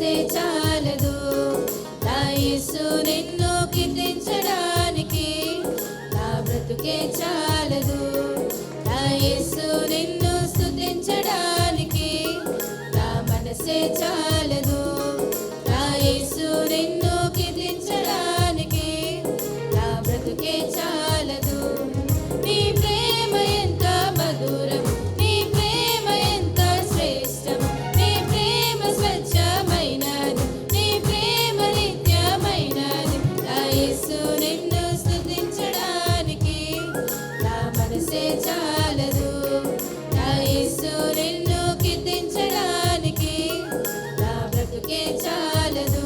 మనసే చాలదు. నా యేసు నిన్ను కీర్తించడానికి నా బ్రతుకే చాలదు. నా యేసు నిన్ను స్తుతించడానికి నా మనసే చాలదు. నా యేసు నిన్ను కీర్తించడానికి నా బ్రతుకే చాలదు. నీ ప్రేమ ఎంత మధురం, నీ ప్రేమ ఎంత శ్రేష్టం, నీ ప్రేమ స్వచ్ఛమైనది, నీ ప్రేమ నిత్యమైనది. నా యేసు నిన్ను స్తుతించడానికి నా మనసే చాలదు. నా యేసు నిన్ను కీర్తించడానికి నా బ్రతుకే చాలదు.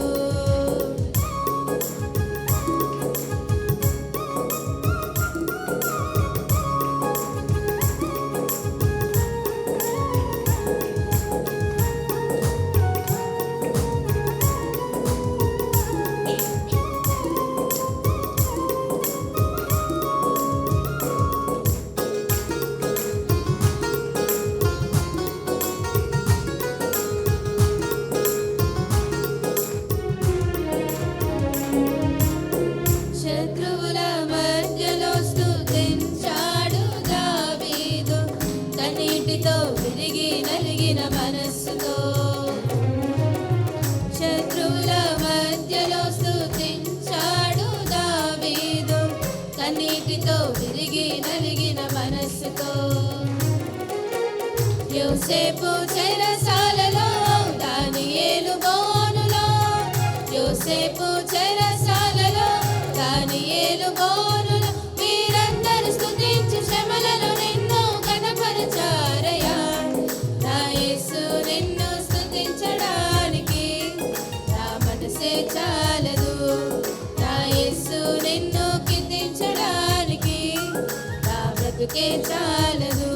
శత్రువుల మధ్యలో స్తుతించాడు దావీదు, కన్నీటితో విరిగి నలిగిన మనస్సుతో. శత్రువుల మధ్యలో స్తుతించాడు దావీదు, కన్నీటితో విరిగి నలిగిన మనస్సుతో. యోసేపు చెరసాలలో, దానియేలు బోనులో, యోసేపు చెరసాలలో, దానియేలు బోనులో, వీరందరూ స్తుతించి శ్రమలలో నిన్ను కనపరచారయ్యా. నా యేసు నిన్ను స్తుతించడానికి నా మనసే చాలదు. నా యేసు నిన్ను కీర్తించడానికి నా బ్రతుకే చాలదు.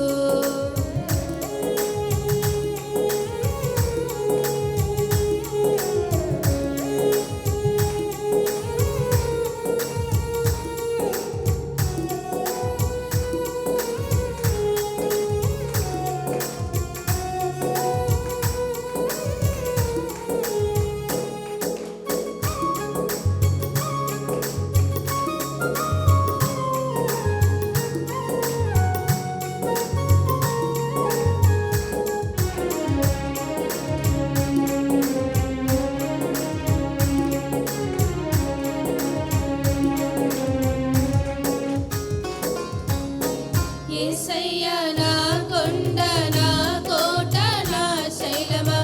యేసయ్యా నా కొండ, నా కోట, నా శైలమా,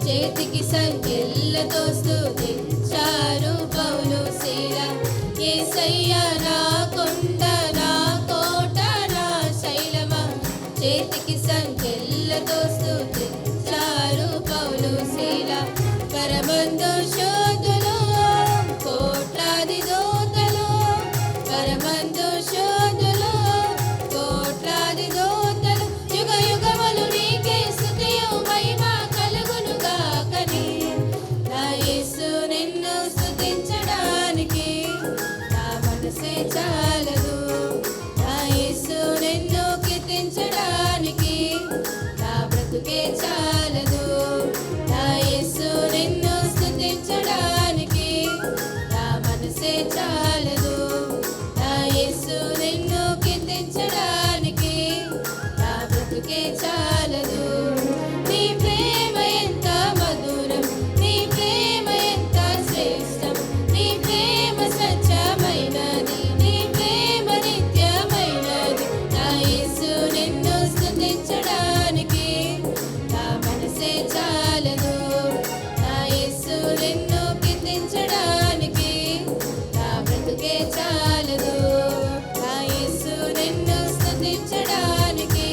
చేతికి సంకెళ్ళతో స్తుతించారు పౌలు శీల. యేసయ్యా నా కొండ, నా కోట, నా శైలమా, చేతికి సంకెళ్ళతో స్తుతించారు పౌలు శీల. పరమందు శోధులు కోట్లాది దూతలు, పరమందు శోధులు కోట్లాది దూతలు, యుగ యుగములు నీకే స్తుతియు మహిమ కలుగును గాకని. నా యేసు నిన్ను స్తుతించడానికి నా మనసే చాలదు. నా యేసు నిన్ను కీర్తించడానికి నా బ్రతుకే చాలదు. నా యేసు నిన్ను స్తుతించడానికి నా మనసే చాలదు. నా యేసు నిన్ను కీర్తించడానికి నా బ్రతుకే చాలదు. నీ ప్రేమ ఎంత మధురం, నీ ప్రేమ ఎంత శ్రేష్టం, నీ ప్రేమ స్వచ్ఛమైనది, నీ ప్రేమ నిత్యమైనది. నా యేసు నిన్ను స్తుతించడానికి నా మనసే చాలదు. నా యేసు నిన్ను కీర్తించడానికి నా బ్రతుకే చాలదు. నా యేసు నిన్ను స్తుతించడానికి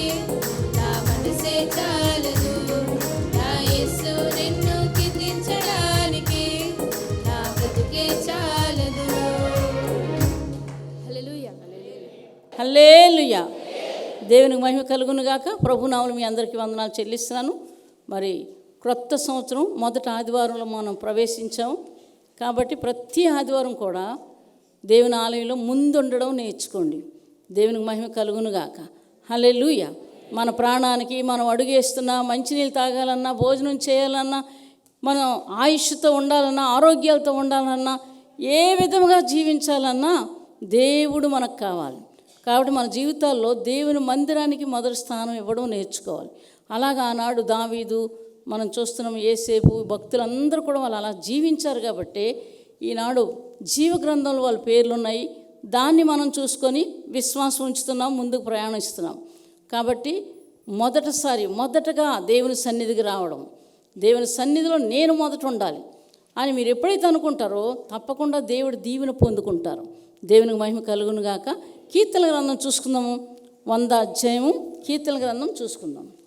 నా మనసే చాలదు. నా యేసు నిన్ను కీర్తించడానికి నా బ్రతుకే చాలదు. హల్లెలూయా. హల్లెలూయా. దేవునికి మహిమ కలుగును గాక. ప్రభునామమున మీ అందరికీ వందనాలు చెల్లిస్తున్నాను. మరి క్రొత్త సంవత్సరం మొదటి ఆదివారంలో మనం ప్రవేశించాం కాబట్టి ప్రతి ఆదివారం కూడా దేవుని ఆలయంలో ముందుండడం నేర్చుకోండి. దేవునికి మహిమ కలుగును గాక. హల్లెలూయా. మన ప్రాణానికి మనం అడుగేస్తున్నా, మంచినీళ్ళు తాగాలన్నా, భోజనం చేయాలన్నా, మనం ఆయుష్తో ఉండాలన్నా, ఆరోగ్యాలతో ఉండాలన్నా, ఏ విధముగా జీవించాలన్నా దేవుడు మనకు కావాలి. కాబట్టి మన జీవితాల్లో దేవుని మందిరానికి మొదటి స్థానం ఇవ్వడం నేర్చుకోవాలి. అలాగా ఆనాడు దావీదు, మనం చూస్తున్నాం యేసేపు, భక్తులందరూ కూడా వాళ్ళు అలా జీవించారు. కాబట్టి ఈనాడు జీవ గ్రంథంలో వాళ్ళ పేర్లు ఉన్నాయి. దాన్ని మనం చూసుకొని విశ్వాసం ఉంచుతున్నాం, ముందుకు ప్రయాణిస్తున్నాం. కాబట్టి మొదటగా దేవుని సన్నిధికి రావడం, దేవుని సన్నిధిలో నేను మొదట ఉండాలి అని మీరు ఎప్పుడైతే అనుకుంటారో తప్పకుండా దేవుడు దీవెన పొందుకుంటారు. దేవునికి మహిమ కలుగును గాక. కీర్తన గ్రంథం చూసుకుందాము. 100వ అధ్యాయము కీర్తన గ్రంథం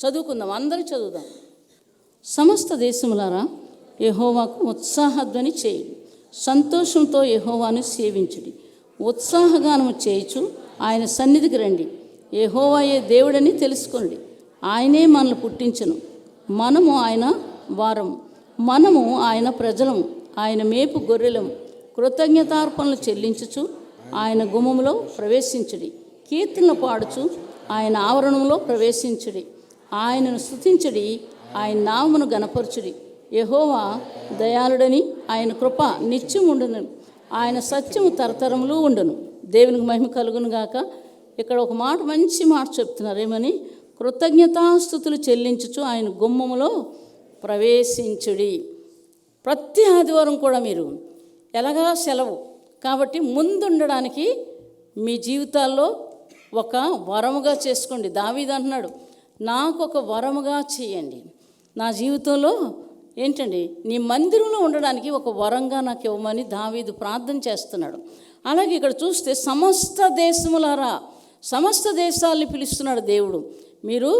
చదువుకుందాం. అందరూ చదువుదాం. సమస్త దేశములారా యెహోవాకు ఉత్సాహధ్వని చేయుడి, సంతోషంతో యెహోవాను సేవించుడి. ఉత్సాహగానము చేయుచు ఆయన సన్నిధికి రండి. యెహోవాయే దేవుడని తెలుసుకోండి. ఆయనే మనల్ని పుట్టించును, మనము ఆయన వారము, మనము ఆయన ప్రజలము, ఆయన మేపు గొర్రెలము. కృతజ్ఞతార్పణలు చెల్లించుచు ఆయన గుమ్మములో ప్రవేశించుడి. కీర్తనలు పాడుచు ఆయన ఆవరణంలో ప్రవేశించుడి. ఆయనను స్తుతించుడి, ఆయన నామమును గణపరచుడి. యెహోవా దయాళుడని, ఆయన కృప నిత్యం ఉండును, ఆయన సత్యము తరతరములు ఉండును. దేవునికి మహిమ కలుగును గాక. ఇక్కడ ఒక మాట, మంచి మాట చెప్తున్నారు. ఏమని? కృతజ్ఞతాస్తుతులు చెల్లించుచు ఆయన గుమ్మములో ప్రవేశించుడి. ప్రతి ఆదివారం కూడా మీరు ఎలాగా సెలవు కాబట్టి ముందుండడానికి మీ జీవితాల్లో ఒక వరముగా చేసుకోండి. దావీదు అంటున్నాడు, నాకు ఒక వరముగా చేయండి. నా జీవితంలో ఏంటండి, నీ మందిరంలో ఉండడానికి ఒక వరంగా నాకు ఇవ్వమని దావీదు ప్రార్థన చేస్తున్నాడు. అలాగే ఇక్కడ చూస్తే సమస్త దేశములారా, సమస్త దేశాలని పిలుస్తున్నాడు దేవుడు. మీరు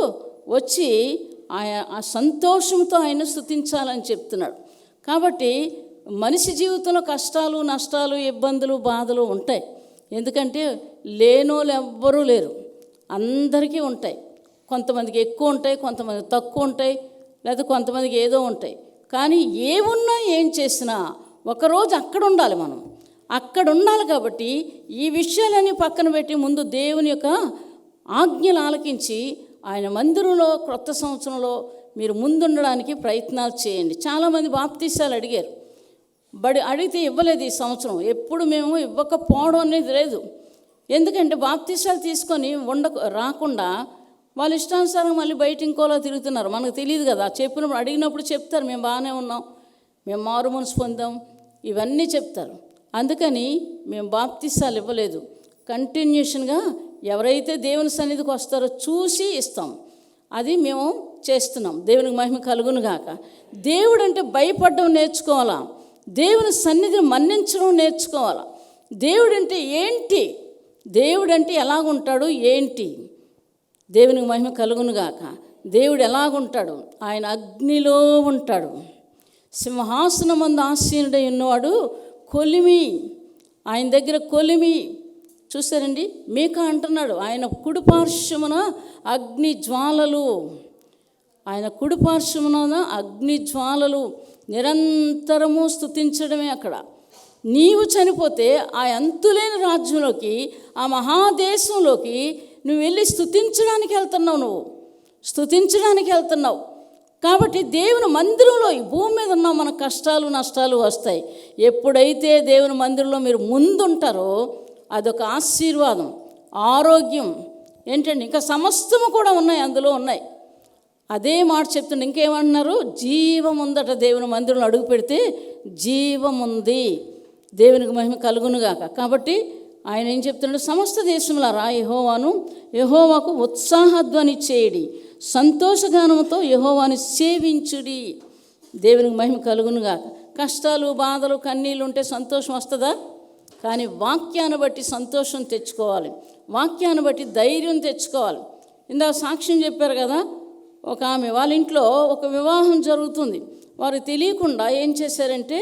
వచ్చి ఆ సంతోషంతో ఆయన స్తుతించాలని చెప్తున్నాడు. కాబట్టి మనిషి జీవితంలో కష్టాలు, నష్టాలు, ఇబ్బందులు, బాధలు ఉంటాయి. ఎందుకంటే లేనోళ్ళు ఎవ్వరూ లేరు, అందరికీ ఉంటాయి. కొంతమందికి ఎక్కువ ఉంటాయి, కొంతమంది తక్కువ ఉంటాయి, లేదా కొంతమందికి ఏదో ఉంటాయి. కానీ ఏమున్నా ఏం చేసినా ఒకరోజు అక్కడ ఉండాలి. మనం అక్కడ ఉండాలి. కాబట్టి ఈ విషయాలన్నీ పక్కన పెట్టి ముందు దేవుని యొక్క ఆజ్ఞలు ఆలకించి ఆయన మందిరంలో క్రొత్త సంవత్సరంలో మీరు ముందుండడానికి ప్రయత్నాలు చేయండి. చాలామంది బాప్తీసాలు అడిగారు, అడిగితే ఇవ్వలేదు. ఈ సంవత్సరం ఎప్పుడు మేము ఇవ్వకపోవడం అనేది లేదు. ఎందుకంటే బాప్తీసాలు తీసుకొని రాకుండా వాళ్ళ ఇష్టానుసారం మళ్ళీ బయట ఇంకోలా తిరుగుతున్నారు. మనకు తెలియదు కదా. చెప్పినప్పుడు అడిగినప్పుడు చెప్తారు, మేము బాగానే ఉన్నాం, మేము మారు మనసు పొందాం, ఇవన్నీ చెప్తారు. అందుకని మేము బాప్తీసాలు ఇవ్వలేదు. కంటిన్యూషన్గా ఎవరైతే దేవుని సన్నిధికి వస్తారో చూసి ఇస్తాం. అది మేము చేస్తున్నాం. దేవునికి మహిమ కలుగును గాక. దేవుడు అంటే భయపడడం నేర్చుకోవాలా, దేవుని సన్నిధిని మన్నించడం నేర్చుకోవాలా. దేవుడు అంటే ఏంటి, దేవుడు అంటే ఎలాగుంటాడు, ఏంటి? దేవునికి మహిమ కలుగును గాక. దేవుడు ఎలాగుంటాడు? ఆయన అగ్నిలో ఉంటాడు. సింహాసనమందు ఆసీనుడై ఉన్నవాడు కొలిమి, ఆయన దగ్గర కొలిమి. చూసారండి, మీకా అంటున్నాడు ఆయన కుడిపార్శ్వమున అగ్ని జ్వాలలు, ఆయన కుడిపార్శ్వమున అగ్ని జ్వాలలు. నిరంతరము స్తుతించడమే. అక్కడ నీవు చనిపోతే ఆ అంతులేని రాజ్యంలోకి, ఆ మహాదేశంలోకి నువ్వు వెళ్ళి స్తుతించడానికి వెళ్తున్నావు, నువ్వు స్తుతించడానికి వెళ్తున్నావు. కాబట్టి దేవుని మందిరంలో, ఈ భూమి మీద ఉన్న మన కష్టాలు నష్టాలు వస్తాయి. ఎప్పుడైతే దేవుని మందిరంలో మీరు ముందుంటారో అదొక ఆశీర్వాదం, ఆరోగ్యం ఏంటండి, ఇంకా సమస్తము కూడా ఉన్నాయి, అందులో ఉన్నాయి. అదే మాట చెప్తుండే. ఇంకేమంటున్నారు? జీవం ఉందట. దేవుని మందిరంలో అడుగు పెడితే జీవముంది. దేవునికి మహిమ కలుగునుగాక. కాబట్టి ఆయన ఏం చెప్తున్నాడు? సమస్త దేశములారా యెహోవాకు ఉత్సాహధ్వని చేయడి, సంతోషగానముతో యెహోవాని సేవించుడి. దేవునికి మహిమ కలుగునుగాక. కష్టాలు, బాధలు, కన్నీళ్ళు ఉంటే సంతోషం వస్తుందా? కానీ వాక్యాన్ని బట్టి సంతోషం తెచ్చుకోవాలి, వాక్యాన్ని బట్టి ధైర్యం తెచ్చుకోవాలి. ఇందాక సాక్ష్యం చెప్పారు కదా, ఒక ఆమె వాళ్ళ ఇంట్లో ఒక వివాహం జరుగుతుంది. వారు తెలియకుండా ఏం చేశారంటే,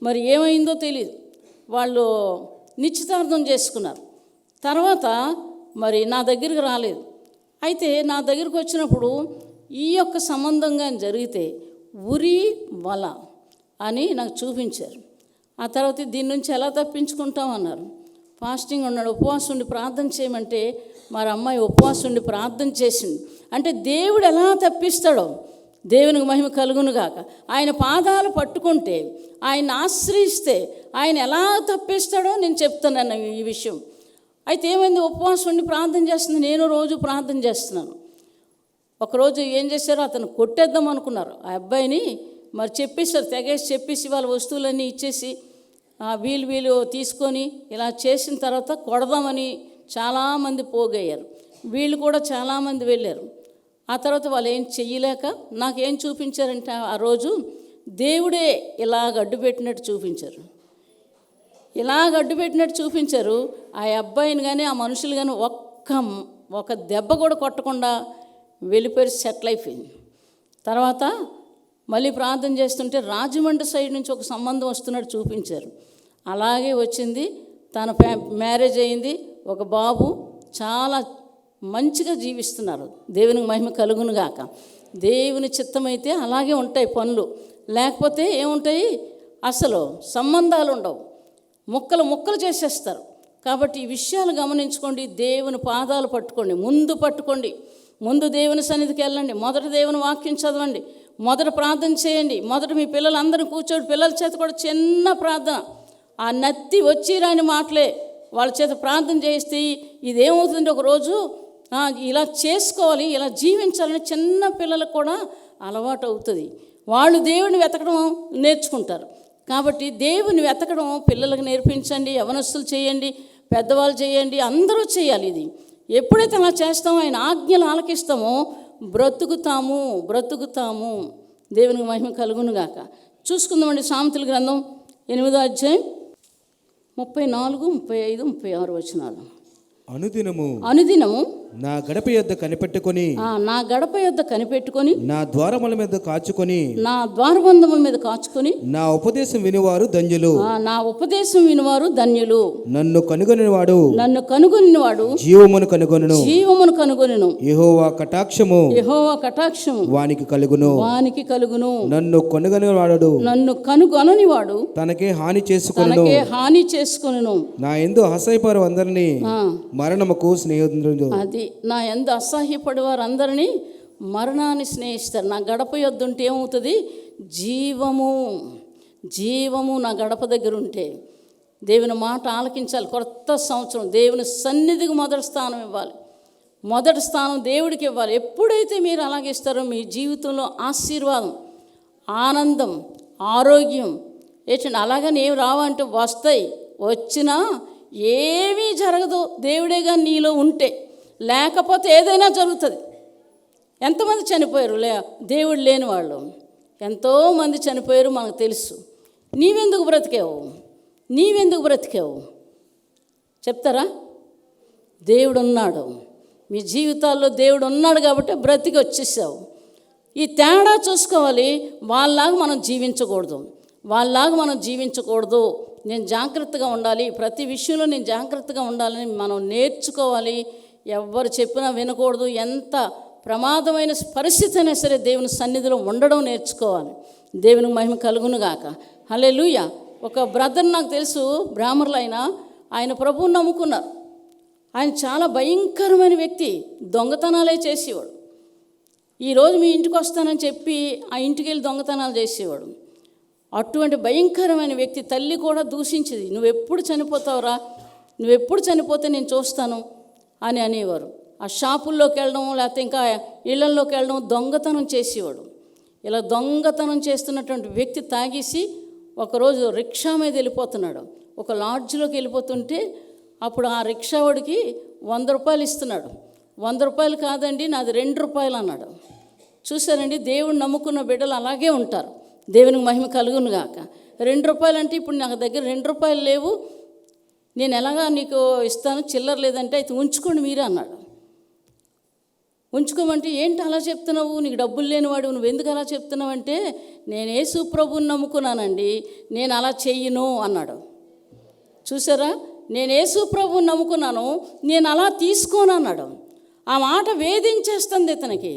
మరి ఏమైందో తెలియదు, వాళ్ళు నిశ్చితార్థం చేసుకున్నారు. తర్వాత మరి నా దగ్గరికి రాలేదు. అయితే నా దగ్గరికి వచ్చినప్పుడు ఈ యొక్క సంబంధంగా జరిగితే ఉరి వల అని నాకు చూపించారు. ఆ తర్వాత దీని నుంచి ఎలా తప్పించుకుంటామన్నారు. ఫాస్టింగ్ ఉన్నాడు, ఉపవాసం ఉండి ప్రార్థన చేయమంటే మరి అమ్మాయి ఉపవాసం ఉండి ప్రార్థన చేసింది. అంటే దేవుడు ఎలా తప్పిస్తాడో, దేవునికి మహిమ కలుగును గాక. ఆయన పాదాలు పట్టుకుంటే, ఆయన ఆశ్రయిస్తే ఆయన ఎలా తప్పిస్తాడో నేను చెప్తున్నాను ఈ విషయం. అయితే ఏమైంది, ఉపవాసం ఉండి ప్రార్థన చేస్తుంది. నేను రోజు ప్రార్థన చేస్తున్నాను. ఒకరోజు ఏం చేశారో, అతను కొట్టేద్దాం అనుకున్నారు ఆ అబ్బాయిని. మరి చెప్పేశారు, తెగేసి చెప్పేసి వాళ్ళ వస్తువులన్నీ ఇచ్చేసి వీళ్ళు తీసుకొని ఇలా చేసిన తర్వాత కొడదామని చాలామంది పోగయ్యారు. వీళ్ళు కూడా చాలామంది వెళ్ళారు. ఆ తర్వాత వాళ్ళు ఏం చెయ్యలేక నాకేం చూపించారంటే, ఆ రోజు దేవుడే ఇలా గడ్డు పెట్టినట్టు చూపించారు. ఇలా గడ్డు పెట్టినట్టు చూపించారు. ఆ అబ్బాయిని కానీ ఆ మనుషులు కానీ ఒక దెబ్బ కూడా కొట్టకుండా వెళ్ళిపోయి సెటిల్ అయిపోయింది. తర్వాత మళ్ళీ ప్రార్థన చేస్తుంటే రాజమండ్రి సైడ్ నుంచి ఒక సంబంధం వస్తున్నట్టు చూపించారు. అలాగే వచ్చింది. తన మ్యారేజ్ అయింది. ఒక బాబు చాలా మంచిగా జీవిస్తున్నారు. దేవునికి మహిమ కలుగును గాక. దేవుని చిత్తమైతే అలాగే ఉంటాయి పనులు. లేకపోతే ఏముంటాయి, అసలు సంబంధాలు ఉండవు, ముక్కలు చేసేస్తారు. కాబట్టి ఈ విషయాలు గమనించుకోండి. దేవుని పాదాలు పట్టుకోండి, ముందు దేవుని సన్నిధికి వెళ్ళండి. మొదట దేవుని వాక్యం చదవండి, మొదట ప్రార్థన చేయండి. మొదట మీ పిల్లలందరూ కూర్చోండి. పిల్లల చేత కూడా చిన్న ప్రార్థన, ఆ నత్తి వచ్చి రాని మాటలే వాళ్ళ చేత ప్రార్థన చేస్తే ఇదేమవుతుందంటే, ఒకరోజు ఇలా చేసుకోవాలి, ఇలా జీవించాలని చిన్న పిల్లలకు కూడా అలవాటు అవుతుంది. వాళ్ళు దేవుని వెతకడం నేర్చుకుంటారు. కాబట్టి దేవుని వెతకడం పిల్లలకు నేర్పించండి. యవనస్తులు చేయండి, పెద్దవాళ్ళు చేయండి, అందరూ చేయాలి. ఇది ఎప్పుడైతే అలా చేస్తామో, ఆయన ఆజ్ఞలు ఆలకిస్తామో బ్రతుకుతాము. దేవునికి మహిమ కలుగును గాక. చూసుకుందామండి సామెతల గ్రంథం 8వ అధ్యాయం 34, 35, 36 వచనాలు. అనుదినము నా గడప యొద్ద కనిపెట్టుకొని నా ద్వారముల మీద కాచుకొని నా ఉపదేశం వినివారు ధన్యులు. నన్ను కనుగొనివాడు జీవమును కనుగొనును. యెహోవా కటాక్షము వానికి కలుగును. నన్ను కనుగొననివాడు తనకే హాని చేసుకొనును. నా యందు అసహ్యపరు అందరినీ మరణముకు స్నేహితులు. అది నా యందు అసహ్యపడి వారు అందరినీ మరణాన్ని స్నేహిస్తారు. నా గడప యొద్ద ఉంటే ఏమవుతుంది, జీవము నా గడప దగ్గర ఉంటే. దేవుని మాట ఆలకించాలి. కొత్త సంవత్సరం దేవుని సన్నిధికి మొదటి స్థానం ఇవ్వాలి. మొదటి స్థానం దేవుడికి ఇవ్వాలి. ఎప్పుడైతే మీరు అలాగే ఇస్తారో మీ జీవితంలో ఆశీర్వాదం, ఆనందం, ఆరోగ్యం ఏంటంటే అలాగని ఏమి రావంటే వస్తాయి. వచ్చినా ఏమీ జరగదు దేవుడేగా నీలో ఉంటే. లేకపోతే ఏదైనా జరుగుతుంది. ఎంతమంది చనిపోయారు దేవుడు లేని వాళ్ళు, ఎంతోమంది చనిపోయారు మనకు తెలుసు. నీవెందుకు బ్రతికావు చెప్తారా? దేవుడు ఉన్నాడు, మీ జీవితాల్లో దేవుడు ఉన్నాడు కాబట్టి బ్రతికి వచ్చేసావు. ఈ తేడా చూసుకోవాలి. వాళ్ళలాగా మనం జీవించకూడదు. నేను జాగ్రత్తగా ఉండాలి, ప్రతి విషయంలో నేను జాగ్రత్తగా ఉండాలని మనం నేర్చుకోవాలి. ఎవరు చెప్పినా వినకూడదు. ఎంత ప్రమాదమైన పరిస్థితి అయినా సరే దేవుని సన్నిధిలో ఉండడం నేర్చుకోవాలి. దేవునికి మహిమ కలుగును గాక. హల్లెలూయా. ఒక బ్రదర్ నాకు తెలుసు, బ్రాహ్మణులు ఆయన ప్రభువుని నమ్ముకున్నారు. ఆయన చాలా భయంకరమైన వ్యక్తి, దొంగతనాలే చేసేవాడు. ఈరోజు మీ ఇంటికి వస్తానని చెప్పి ఆ ఇంటికి వెళ్ళి దొంగతనాలు చేసేవాడు. అటువంటి భయంకరమైన వ్యక్తి. తల్లి కూడా దూషించేది, నువ్వెప్పుడు చనిపోతావురా, నువ్వెప్పుడు చనిపోతే నేను చూస్తాను అని అనేవారు. ఆ షాపుల్లోకి వెళ్ళడం, లేకపోతే ఇంకా ఇళ్లల్లోకి వెళ్ళడం, దొంగతనం చేసేవాడు. ఇలా దొంగతనం చేస్తున్నటువంటి వ్యక్తి తాగేసి ఒకరోజు రిక్షా మీద వెళ్ళిపోతున్నాడు. ఒక లాడ్జ్లోకి వెళ్ళిపోతుంటే అప్పుడు ఆ రిక్షావాడికి 100 రూపాయలు ఇస్తున్నాడు. 100 రూపాయలు కాదండి, నాది 2 రూపాయలు అన్నాడు. చూసారండి, దేవుడు నమ్ముకున్న బిడ్డలు అలాగే ఉంటారు. దేవునికి మహిమ కలుగును గాక. 2 రూపాయలు అంటే ఇప్పుడు నాకు దగ్గర 2 రూపాయలు లేవు, నేను ఎలాగా నీకు ఇస్తాను, చిల్లర లేదంటే అయితే ఉంచుకోండి మీరే అన్నాడు. ఉంచుకోమంటే ఏంటి అలా చెప్తున్నావు, నీకు డబ్బులు లేనివాడు నువ్వు ఎందుకు అలా చెప్తున్నావు అంటే, నేను యేసు ప్రభువుని నమ్ముకున్నానండి, నేను అలా చెయ్యను అన్నాడు. చూసారా, నేను యేసు ప్రభువుని నమ్ముకున్నాను, నేను అలా తీసుకోను అన్నాడు. ఆ మాట వేధించేస్తుంది ఇతనికి.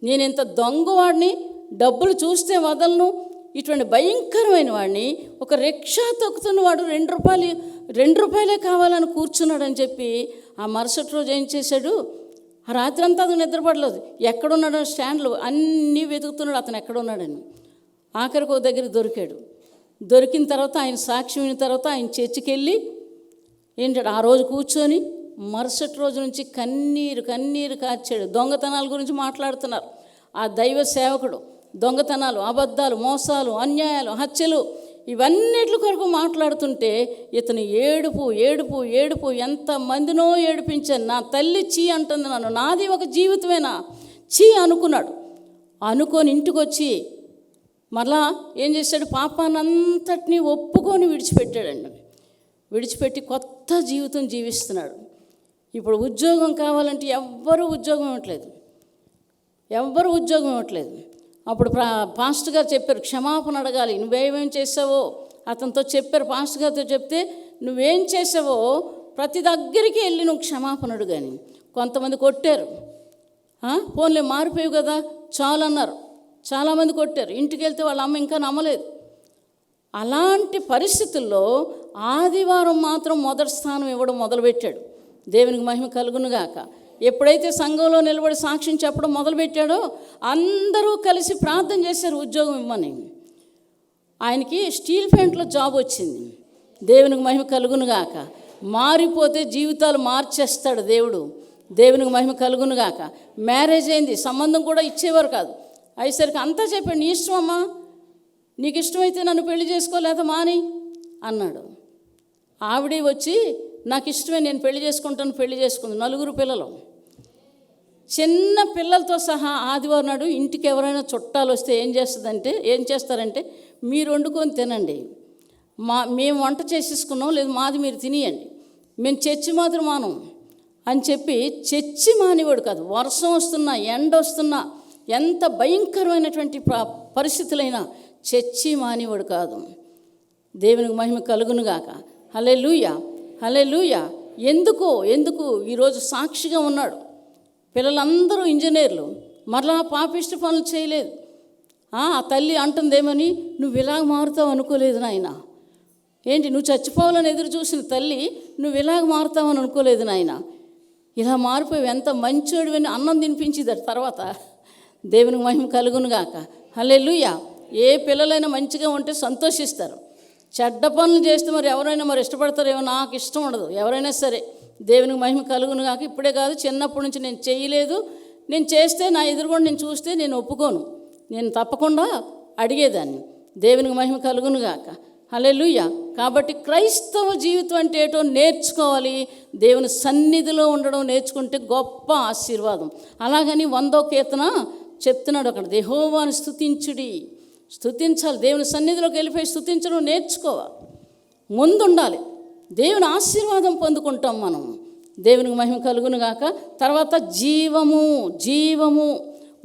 నేను ఇంత దొంగవాడిని, డబ్బులు చూస్తే వదలను, ఇటువంటి భయంకరమైన వాడిని, ఒక రిక్షా తొక్కుతున్నవాడు 2 రూపాయలే కావాలని కూర్చున్నాడని చెప్పి ఆ మరుసటి రోజు ఏం చేశాడు, ఆ రాత్రి అంతా అతను నిద్రపడలేదు. ఎక్కడున్నాడో స్టాండ్లో అన్నీ వెతుకుతున్నాడు అతను ఎక్కడున్నాడని. ఆఖరికి ఒక దగ్గర దొరికాడు. దొరికిన తర్వాత ఆయన సాక్ష్యం విన్న తర్వాత ఆయన చర్చికి వెళ్ళి ఏంటాడు ఆ రోజు కూర్చొని మరుసటి రోజు నుంచి కన్నీరు కార్చాడు. దొంగతనాల గురించి మాట్లాడుతున్నారు. ఆ దైవ సేవకుడు దొంగతనాలు, అబద్ధాలు, మోసాలు, అన్యాయాలు, హత్యలు ఇవన్నిటి కొరకు మాట్లాడుతుంటే ఇతను ఏడుపు ఎంతమందినో ఏడిపించాను. నా తల్లి చీ అంటుంది నన్ను, నాది ఒక జీవితమేనా చీ అనుకున్నాడు. అనుకొని ఇంటికి వచ్చి మరలా ఏం చేశాడు, పాపానంతటినీ ఒప్పుకొని విడిచిపెట్టాడండి. విడిచిపెట్టి కొత్త జీవితం జీవిస్తున్నాడు. ఇప్పుడు ఉద్యోగం కావాలంటే ఎవ్వరూ ఉద్యోగం ఇవ్వట్లేదు. అప్పుడు పాస్టర్ గారు చెప్పారు, క్షమాపణ అడగాలి. నువ్వేమేం చేసావో అతనితో చెప్పారు. పాస్టర్ గారితో చెప్తే నువ్వేం చేసావో ప్రతి దగ్గరికి వెళ్ళి నువ్వు క్షమాపణ అడుగాని. కొంతమంది కొట్టారు, ఫోన్లే మారిపోయావు కదా చాలు అన్నారు. చాలామంది కొట్టారు. ఇంటికి వెళ్తే వాళ్ళ అమ్మ ఇంకా నమ్మలేదు. అలాంటి పరిస్థితుల్లో ఆదివారం మాత్రం మొదటి స్థానం ఇవ్వడం మొదలుపెట్టాడు. దేవునికి మహిమ కలుగునుగాక. ఎప్పుడైతే సంఘంలో నిలబడి సాక్ష్యం చెప్పడం మొదలుపెట్టాడో అందరూ కలిసి ప్రార్థన చేశారు ఉద్యోగం ఇవ్వమని. ఆయనకి స్టీల్ ప్లాంట్లో జాబ్ వచ్చింది. దేవునికి మహిమ కలుగునుగాక. మారిపోతే జీవితాలు మార్చేస్తాడు దేవుడు. దేవునికి మహిమ కలుగునుగాక. మ్యారేజ్ అయింది, సంబంధం కూడా ఇచ్చేవారు కాదు. అయ్యేసరికి అంతా చెప్పాడు, నీ ఇష్టం అమ్మా, నీకు ఇష్టమైతే నన్ను పెళ్లి చేసుకోలేదా మాని అన్నాడు. ఆవిడ వచ్చి నాకు ఇష్టమే, నేను పెళ్లి చేసుకుంటాను, పెళ్లి చేసుకుంది. 4 పిల్లలు, చిన్న పిల్లలతో సహా. ఆదివారం నాడు ఇంటికి ఎవరైనా చుట్టాలు వస్తే ఏం చేస్తారంటే మీరు వండుకొని తినండి, మేము వంట చేసేసుకున్నాం, లేదు మాది మీరు తినియండి, మేము చర్చి మాత్రం మానం అని చెప్పి చర్చి మానేవాడు కాదు. వర్షం వస్తున్నా, ఎండ వస్తున్నా, ఎంత భయంకరమైనటువంటి పరిస్థితులైనా చర్చి మానేవాడు కాదు. దేవునికి మహిమ కలుగునుగాక. హల్లెలూయా. ఎందుకు ఈరోజు సాక్షిగా ఉన్నాడు. పిల్లలందరూ ఇంజనీర్లు, మరలా పాపిష్టి పనులు చేయలేదు. ఆ తల్లి అంటుందేమని, నువ్వు ఇలాగ మారుతావు అనుకోలేదు నాయన. ఏంటి, నువ్వు చచ్చిపోవాలని ఎదురు చూసిన తల్లి నువ్వు ఇలాగ మారుతావని అనుకోలేదు నాయన. ఇలా మారిపోయి ఎంత మంచోడివని అన్నం తినిపించింది తర్వాత. దేవునికి మహిమ కలుగునుగాక. హల్లెలూయా. ఏ పిల్లలైనా మంచిగా ఉంటే సంతోషిస్తారు. చెడ్డ పనులు చేస్తే మరి ఎవరైనా ఇష్టపడతారేమో, నాకు ఇష్టం ఉండదు. ఎవరైనా సరే దేవునికి మహిమ కలుగునుగాక. ఇప్పుడే కాదు, చిన్నప్పటి నుంచి నేను చేయలేదు. నేను చేస్తే నా ఎదురుగుండా నేను చూస్తే నేను ఒప్పుకోను, నేను తప్పకుండా అడిగేదాన్ని. దేవునికి మహిమ కలుగునుగాక. హల్లెలూయా. కాబట్టి క్రైస్తవ జీవితం అంటే ఏటో నేర్చుకోవాలి. దేవుని సన్నిధిలో ఉండడం నేర్చుకుంటే గొప్ప ఆశీర్వాదం. అలాగని 100వ కీర్తన చెప్తున్నాడు అక్కడ, యెహోవాను స్తుతించాలి. దేవుని సన్నిధిలోకి వెళ్ళిపోయి స్తుతించడం నేర్చుకోవాలి. ముందుండాలి. దేవుని ఆశీర్వాదం పొందుకుంటాం మనం. దేవునికి మహిమ కలుగునుగాక. తర్వాత జీవము.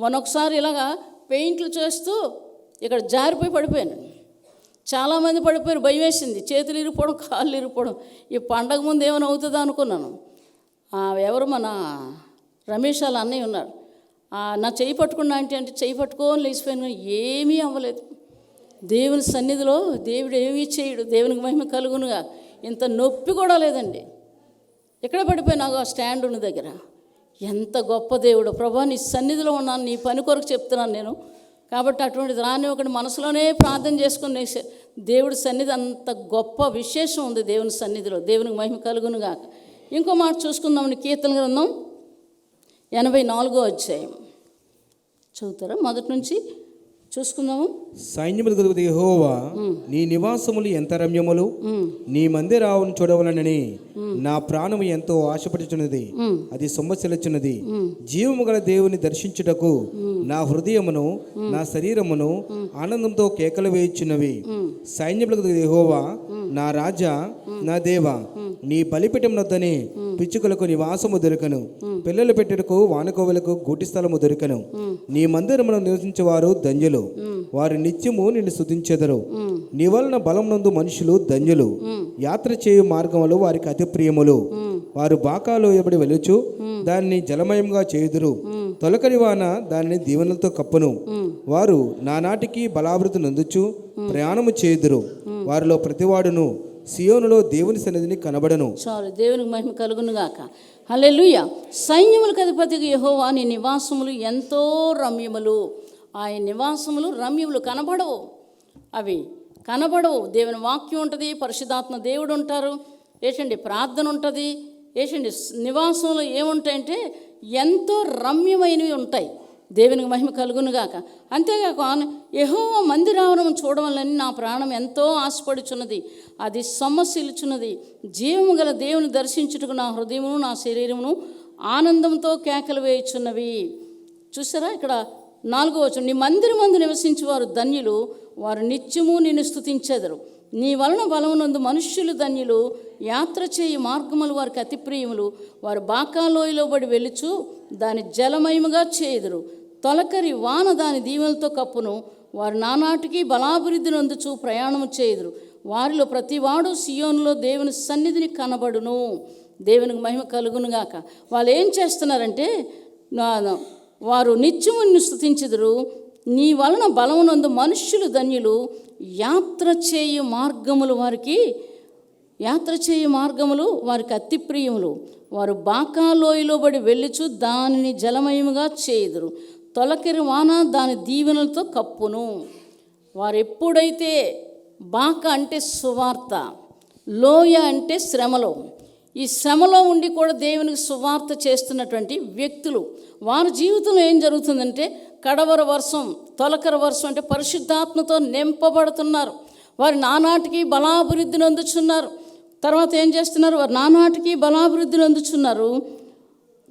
మనొకసారి ఇలాగా పెయింట్లు చేస్తూ ఇక్కడ జారిపోయి పడిపోయాను. చాలామంది పడిపోయారు, భయం వేసింది. చేతులు ఇరిగిపోవడం, కాళ్ళు ఇరిగిపోవడం. ఈ పండగ ముందు ఏమైనా అవుతుందో అనుకున్నాను. ఎవరు మన రమేష్ వాళ్ళ అన్నయ్య ఉన్నారు. నా చెయ్యి పట్టుకున్నా అంటే చెయ్యి పట్టుకొని లేచిపోయాను, కానీ ఏమీ అవ్వలేదు. దేవుని సన్నిధిలో దేవుడు ఏమీ చేయడు. దేవునికి మహిమ కలుగునుగా. ఇంత నొప్పి కూడా లేదండి. ఎక్కడ పడిపోయినా ఆ స్టాండ్ ఉన్న దగ్గర. ఎంత గొప్ప దేవుడు. ప్రభా, నీ సన్నిధిలో ఉన్నాను, నీ పని కొరకు చెప్తున్నాను నేను. కాబట్టి అటువంటిది రాని ఒకటి మనసులోనే ప్రార్థన చేసుకుని దేవుడి సన్నిధి అంత గొప్ప విశేషం ఉంది దేవుని సన్నిధిలో. దేవునికి మహిమ కలుగునుగా. ఇంకో మాట చూసుకుందామండి. కీర్తన గ్రంథం 84వ అధ్యాయం చదువుతారా? మొదటి నుంచి చూసుకుందాము. సైన్యములకు యెహోవా, నీ నివాసములు ఎంత రమ్యములు, నీ మందిరాలను చూడవలనని నా ప్రాణము ఎంతో ఆశపడుచున్నది, అది సొమ్మసిల్లుచున్నది. జీవము గల దేవుని దర్శించుటకు నా హృదయమును నా శరీరమును ఆనందంతో కేకలు వేయుచున్నవి. సైన్యములకు యెహోవా, నా రాజా, నా దేవా, నీ బలిపీఠం నొద్దని పిచ్చుకలకు నివాసము దొరకను, పిల్లలు పెట్టెటకు వానకోవలకు గూటి స్థలము దొరకను. నీ మందిరమును నివసించేవారు ధన్యులు, వారు నిత్యము నిన్ను స్తుతించెదరు. నీ వలన బలం నందు మనుషులు ధన్యులు, యాత్ర చేయు మార్గములు వారికి అతి ప్రియములు. వారు బాకాలో ఎబడి వెలుచు దాన్ని జలమయంగా చేయుదురు, తొలకరి వాన దానిని దీవెనలతో కప్పును. వారు నానాటికి బలాభివృద్ధి నందుచు ప్రయాణము చేయుదురు. వారిలో ప్రతివాడును సియోనులో దేవుని సన్నిధిని కనబడను. చాలు, దేవునికి మహిమ కలుగును గాక. హల్లెలూయా. సైన్యములకు అధిపతికి యెహోవా నీ నివాసములు ఎంతో రమ్యములు. ఆయన నివాసములు రమ్యములు, కనబడవు, అవి కనబడవు. దేవుని వాక్యం ఉంటుంది, పరిశుద్ధాత్మ దేవుడు ఉంటారు, ఏంటండి ప్రార్థన ఉంటుంది, ఏంటండి నివాసంలో ఏముంటాయంటే ఎంతో రమ్యమైనవి ఉంటాయి. దేవునికి మహిమ కలుగును గాక. అంతేగాక యెహోవా మందిరావరణం చూడవలని నా ప్రాణం ఎంతో ఆశపడుచున్నది, అది సొమ్మసిల్చున్నది. జీవము గల దేవుని దర్శించుటకు నా హృదయమును నా శరీరమును ఆనందంతో కేకలు వేయుచున్నవి. చూసారా, ఇక్కడ 4వ వచనం, నీ మందిరమందు నివసించువారు ధన్యులు, వారు నిత్యము నిన్ను స్తుతించెదరు. నీ వలన బలమునందు మనుష్యులు ధన్యులు, యాత్ర చేయి మార్గములు వారికి అతి ప్రియములు. వారు బాకాలోయలో బడి వెలుచు దాని జలమయముగా చేయుదురు. తొలకరి వాన దాని దీవెనలతో కప్పును. వారు నానాటికి బలాభివృద్ధి నందుచు ప్రయాణము చేయుదురు. వారిలో ప్రతివాడు సియోనులో దేవుని సన్నిధిని కనబడును. దేవునికి మహిమ కలుగునుగాక. వాళ్ళు ఏం చేస్తున్నారంటే వారు నిత్యము నిన్ను స్తుతించెదరు. నీ వలన బలమునందు మనుష్యులు ధన్యులు, యాత్ర చేయు మార్గములు వారికి అతి ప్రియములు. వారు బాకాలోయలో బడి వెళ్ళుచు దానిని జలమయముగా చేయుదురు. తొలకరి వాన దాని దీవెనలతో కప్పును. వారు ఎప్పుడైతే బాకా అంటే సువార్త, లోయ అంటే శ్రమలో, ఈ శ్రమలో ఉండి కూడా దేవునికి సువార్త చేస్తున్నటువంటి వ్యక్తులు, వారి జీవితంలో ఏం జరుగుతుందంటే కడవర వర్షం, తొలకర వర్షం అంటే పరిశుద్ధాత్మతో నింపబడుతున్నారు. వారు నానాటికి బలాభివృద్ధిని అందుచున్నారు. తర్వాత ఏం చేస్తున్నారు, వారు నానాటికి బలాభివృద్ధిని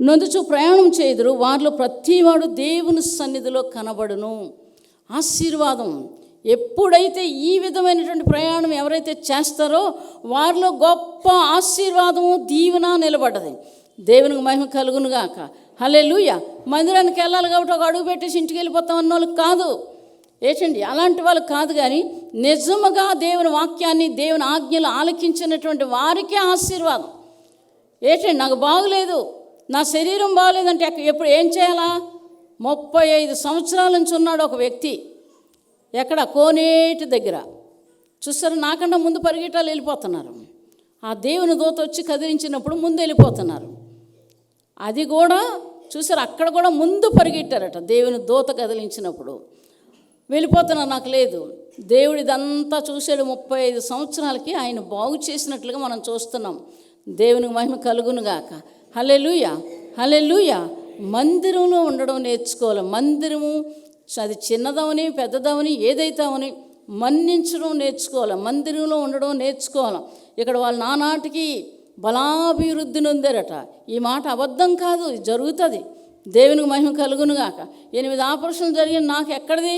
నందుచు ప్రయాణం చేయుదురు. వారిలో ప్రతివాడు దేవుని సన్నిధిలో కనబడును. ఆశీర్వాదం. ఎప్పుడైతే ఈ విధమైనటువంటి ప్రయాణం ఎవరైతే చేస్తారో వారిలో గొప్ప ఆశీర్వాదము, దీవెన నిలబడ్డది. దేవునికి మహిమ కలుగునుగాక. హల్లెలూయా. మందిరానికి వెళ్ళాలి కాబట్టి ఒక అడుగు పెట్టేసి ఇంటికి వెళ్ళిపోతాం అన్న వాళ్ళకి కాదు, ఏంటండి అలాంటి వాళ్ళు కాదు. కానీ నిజముగా దేవుని వాక్యాన్ని, దేవుని ఆజ్ఞలు ఆలకించినటువంటి వారికే ఆశీర్వాదం. ఏంటండి నాకు బాగులేదు, నా శరీరం బాగలేదంటే ఎప్పుడు ఏం చేయాలా? 35 సంవత్సరాల నుంచి ఉన్నాడు ఒక వ్యక్తి, ఎక్కడ కోనేటి దగ్గర. చూసారు, నాకన్నా ముందు పరిగెట్టాలు వెళ్ళిపోతున్నారు. ఆ దేవుని దూత వచ్చి కదిలించినప్పుడు ముందు వెళ్ళిపోతున్నారు. అది కూడా చూసారు, అక్కడ కూడా ముందు పరిగెట్టారట. దేవుని దూత కదిలించినప్పుడు వెళ్ళిపోతున్నారు, నాకు లేదు. దేవుడు ఇదంతా చూశాడు. 35 సంవత్సరాలకి ఆయన బాగు చేసినట్లుగా మనం చూస్తున్నాం. దేవునికి మహిమ కలుగునుగాక. హల్లెలూయా, హల్లెలూయా. మందిరంలో ఉండడం నేర్చుకోవాలి. మందిరము అది చిన్నదవని పెద్దదవని ఏదైతామని మన్నించడం నేర్చుకోవాలి. మందిరంలో ఉండడం నేర్చుకోవాలి. ఇక్కడ వాళ్ళు నానాటికి బలాభివృద్ధి నొందారట. ఈ మాట అబద్ధం కాదు, ఇది జరుగుతుంది. దేవునికి మహిమ కలుగునుగాక. 8 ఆపరేషన్లు జరిగిన నాకు ఎక్కడిది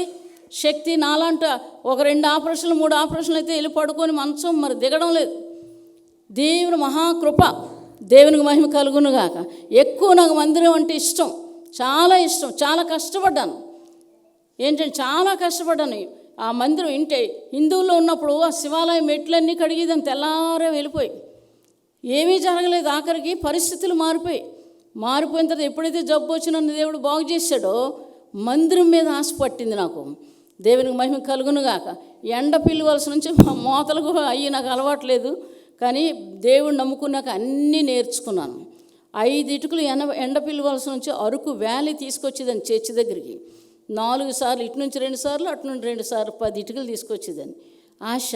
శక్తి? నాలాంట ఒక 2 ఆపరేషన్లు 3 ఆపరేషన్లు అయితే వెళ్ళి పడుకొని మంచం మరి దిగడం లేదు. దేవుని మహాకృప. దేవునికి మహిమ కలుగునుగాక. ఎక్కువ నాకు మందిరం అంటే ఇష్టం, చాలా ఇష్టం. చాలా కష్టపడ్డాను, ఏంటంటే చాలా కష్టపడ్డాను. ఆ మందిరం హిందువుల్లో ఉన్నప్పుడు ఆ శివాలయం మెట్లన్నీ కడిగేదాన్ని, తెల్లారే వెళ్ళిపోయి ఏమీ జరగలేదు. ఆఖరికి పరిస్థితులు మారిపోయిన తర్వాత ఎప్పుడైతే జబ్బు వచ్చి నన్ను దేవుడు బాగు చేశాడో మందిరం మీద ఆశ పట్టింది నాకు. దేవునికి మహిమ కలుగునుగాక. ఎండ పిల్లవలస నుంచి మోతలకు అయ్యి నాకు అలవాట్లేదు, కానీ దేవుడు నమ్ముకున్నాక అన్నీ నేర్చుకున్నాను. 5 ఇటుకలు ఎండ పిల్లవలస నుంచి అరకు వ్యాలీ తీసుకొచ్చేదాన్ని చర్చి దగ్గరికి. 4 సార్లు, ఇటు నుంచి 2 సార్లు, అటు నుంచి 2 సార్లు, 10 ఇటుకలు తీసుకొచ్చేదాన్ని. ఆశ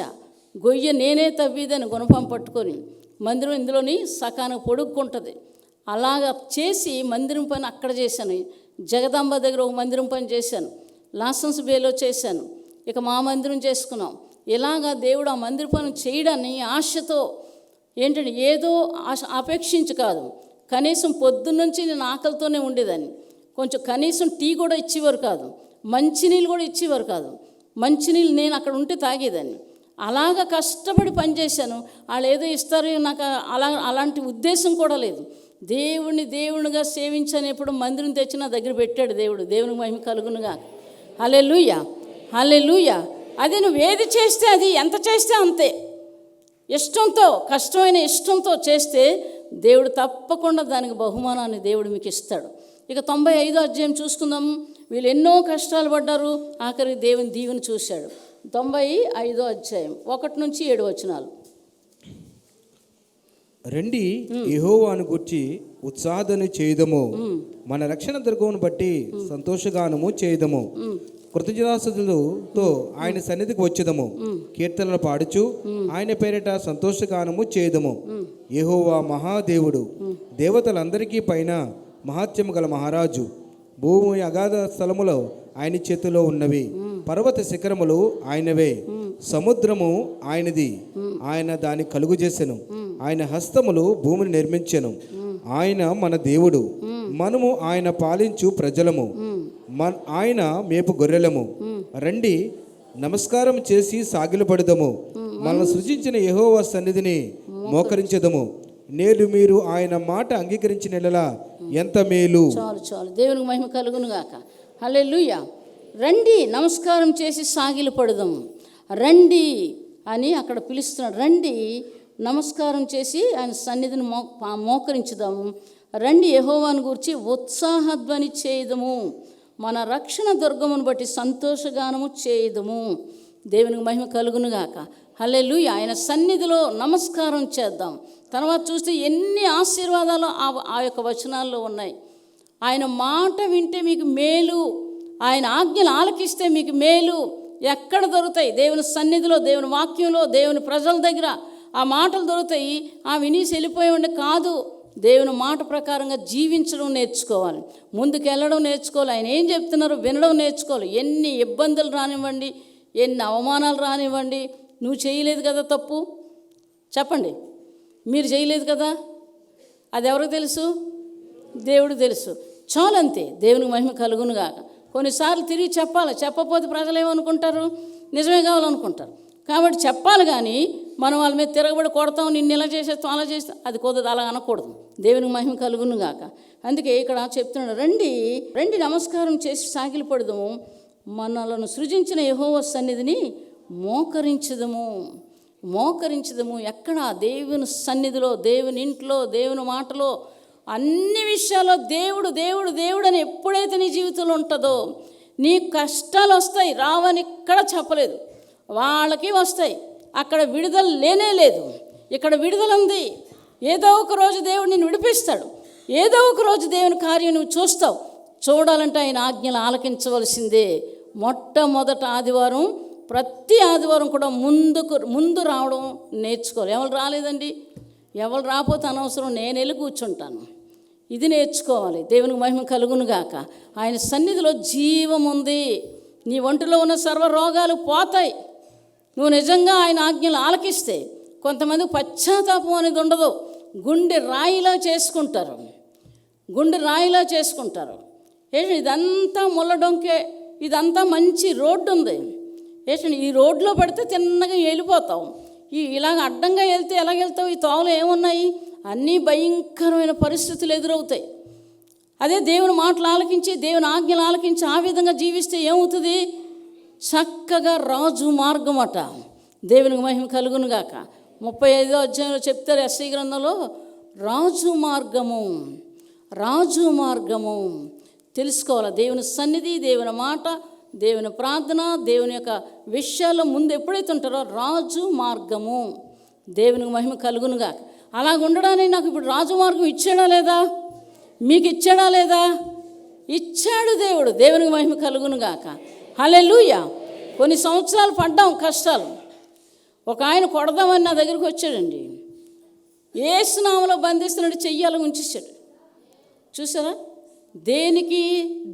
గొయ్య నేనే తవ్వేదాన్ని గుణపం పట్టుకొని. మందిరం ఇందులోని సకానికి పొడుక్కుంటుంది. అలాగా చేసి మందిరం పని అక్కడ చేశాను. జగదాంబ దగ్గర ఒక మందిరం పని చేశాను. లాసెన్స్ బేలో చేశాను. ఇక మా మందిరం చేసుకున్నాం. ఇలాగా దేవుడు ఆ మందిర పని చేయడాన్ని ఆశతో, ఏంటంటే ఏదో అపేక్షించి కాదు, కనీసం పొద్దున్నుంచి నేను ఆకలితోనే ఉండేదాన్ని. కొంచెం కనీసం టీ కూడా ఇచ్చేవారు కాదు, మంచినీళ్ళు కూడా ఇచ్చేవారు కాదు. మంచినీళ్ళు నేను అక్కడ ఉంటే తాగేదాన్ని. అలాగా కష్టపడి పనిచేశాను. వాళ్ళు ఏదో ఇస్తారు నాకు అలాంటి ఉద్దేశం కూడా లేదు. దేవునిగా సేవించాను. ఎప్పుడు మందిరం తెచ్చి నా దగ్గర పెట్టాడు దేవుడు. దేవునికి మహిమ కలుగునుగా. హల్లెలూయా, హల్లెలూయా. అది నువ్వు ఏది చేస్తే అది, ఎంత చేస్తే అంతే. ఇష్టంతో, కష్టమైన ఇష్టంతో చేస్తే దేవుడు తప్పకుండా దానికి బహుమానాన్ని దేవుడు మీకు ఇస్తాడు. ఇక 95వ అధ్యాయం చూసుకుందాం. వీళ్ళు ఎన్నో కష్టాలు పడ్డారు, ఆఖరికి దేవుని దీవెని చూశాడు. 95వ అధ్యాయం 1 నుంచి 7 వచనాలు. రండి యెహోవాను గూర్చి ఉత్సాహధ్వని చేయుదము, మన రక్షణ దుర్గమును బట్టి సంతోషగానము చేయుదము, కృతజ్ఞతాస్తుతులతో ఆయన సన్నిధికి వచ్చేదము, కీర్తనలు పాడుచు ఆయన పేరిట సంతోషగానము చేయుదము. యెహోవా మహాదేవుడు, దేవతలందరికీ పైన మహాత్యము గల మహారాజు. భూమి అగాధ స్థలములో ఆయన చేతిలో ఉన్నవి, పర్వత శిఖరములు ఆయనవే, సముద్రము ఆయనది, ఆయన దాన్ని కలుగు చేసెను, ఆయన హస్తములు భూమిని నిర్మించెను. ఆయన మన దేవుడు, మనము ఆయన పాలించు ప్రజలము, ఆయన మేపు గొర్రెలము. రండి నమస్కారం చేసి సాగిలపడుదము, మనల్ని సృజించిన యెహోవా సన్నిధిని మోకరించదము. నేడు మీరు ఆయన మాట అంగీకరించినలా ఎంత మేలు. చాలు చాలు, దేవునికి మహిమ కలుగును గాక. హల్లెలూయా. రండి నమస్కారం చేసి సాగిలపడుదాము, రండి అని అక్కడ పిలుస్తున్నాడు. రండి నమస్కారం చేసి ఆయన సన్నిధిని మోకరించుదాము, రండి యెహోవాను గురించి ఉత్సాహధ్వని చేయుదము, మన రక్షణ దుర్గమును బట్టి సంతోషగానము చేయుదము. దేవునికి మహిమ కలుగును గాక. హల్లెలూయా. ఆయన సన్నిధిలో నమస్కారం చేద్దాం. తర్వాత చూస్తే ఎన్ని ఆశీర్వాదాలు ఆ యొక్క వచనాల్లో ఉన్నాయి. ఆయన మాట వింటే మీకు మేలు, ఆయన ఆజ్ఞలు ఆలకిస్తే మీకు మేలు. ఎక్కడ దొరుకుతాయి? దేవుని సన్నిధిలో, దేవుని వాక్యంలో, దేవుని ప్రజల దగ్గర ఆ మాటలు దొరుకుతాయి. ఆ వినేసి వెళ్ళిపోయేవాడి కాదు, దేవుని మాట ప్రకారంగా జీవించడం నేర్చుకోవాలి, ముందుకు వెళ్ళడం నేర్చుకోవాలి. ఆయన ఏం చెప్తున్నారో వినడం నేర్చుకోవాలి. ఎన్ని ఇబ్బందులు రానివ్వండి, ఎన్ని అవమానాలు రానివ్వండి, నువ్వు చేయలేదు కదా తప్పు, చెప్పండి, మీరు చేయలేదు కదా, అది ఎవరికి తెలుసు? దేవుడు తెలుసు. చాలంతే. దేవునికి మహిమ కలుగును గాక. కొన్నిసార్లు తిరిగి చెప్పాలి, చెప్పకపోతే ప్రజలు ఏమనుకుంటారు? నిజమే కావాలనుకుంటారు. కాబట్టి చెప్పాలి, కానీ మనం వాళ్ళ మీద తిరగబడి కొడతాం, నిన్ను ఇలా చేసేస్తాం, అలా చేస్తాం, అది కుదరదు, అలా అనకూడదు. దేవునికి మహిమ కలుగును గాక. అందుకే ఇక్కడ చెప్తున్నాడు, రండి రండి నమస్కారం చేసి సాగిలపడదాము, మనలను సృజించిన యెహోవా సన్నిధిని మోకరించుదము. ఎక్కడ? దేవుని సన్నిధిలో, దేవుని ఇంట్లో, దేవుని మాటలో, అన్ని విషయాల్లో దేవుడు దేవుడు దేవుడు అని ఎప్పుడైతే నీ జీవితంలో ఉంటుందో, నీ కష్టాలు వస్తాయి, రావని ఇక్కడ చెప్పలేదు, వాళ్ళకి వస్తాయి. అక్కడ విడుదల లేనే లేదు, ఇక్కడ విడుదల ఉంది. ఏదో ఒక రోజు దేవుడు నిన్ను విడిపిస్తాడు, ఏదో ఒక రోజు దేవుని కార్యం నువ్వు చూస్తావు. చూడాలంటే ఆయన ఆజ్ఞలు ఆలకించవలసిందే. మొట్టమొదట ఆదివారం, ప్రతి ఆదివారం కూడా ముందు రావడం నేర్చుకోవాలి. ఎవరు రాలేదండి, ఎవరు రాకపోతే అనవసరం, నేను వెళ్ళి కూర్చుంటాను. ఇది నేర్చుకోవాలి. దేవునికి మహిమ కలుగును గాక. ఆయన సన్నిధిలో జీవం ఉంది. నీ ఒంటిలో ఉన్న సర్వ రోగాలు పోతాయి నువ్వు నిజంగా ఆయన ఆజ్ఞలు ఆలకిస్తే. కొంతమంది పశ్చాత్తాపం అనేది ఉండదు, గుండె రాయిలా చేసుకుంటారు. ఏంటి ఇదంతా ముళ్ళడొంకే, ఇదంతా మంచి రోడ్డు ఉంది, ఏంటండి ఈ రోడ్లో పడితే తిన్నగా వెళ్ళిపోతావు, ఇలాగ అడ్డంగా వెళ్తే ఎలాగెళ్తావు? ఈ తోవలు ఏమున్నాయి? అన్నీ భయంకరమైన పరిస్థితులు ఎదురవుతాయి. అదే దేవుని మాటలు ఆలకించి, దేవుని ఆజ్ఞలు ఆలకించి ఆ విధంగా జీవిస్తే ఏమవుతుంది? చక్కగా రాజు మార్గం అట. దేవునికి మహిమ కలుగును గాక. 35వ అధ్యాయంలో చెప్తారు యెషయా గ్రంథంలో, రాజు మార్గము తెలుసుకోవాలి. దేవుని సన్నిధి, దేవుని మాట, దేవుని ప్రార్థన, దేవుని యొక్క విషయాల్లో ముందు ఎప్పుడైతే ఉంటారో రాజు మార్గము. దేవునికి మహిమ కలుగునుగా. అలాగ ఉండడానికి నాకు ఇప్పుడు రాజు మార్గం ఇచ్చాడా లేదా? మీకు ఇచ్చాడా లేదా? ఇచ్చాడు దేవుడు. దేవునికి మహిమ కలుగునుగాక. హల్లెలూయా. కొన్ని సంవత్సరాలు పడ్డాం కష్టాలు. ఒక ఆయన కొడదామని నా దగ్గరికి వచ్చాడండి. యేసు నామములో బంధిస్తున్నాడు, చెయ్యాలి ఉంచేసాడు. చూసారా? దేనికి?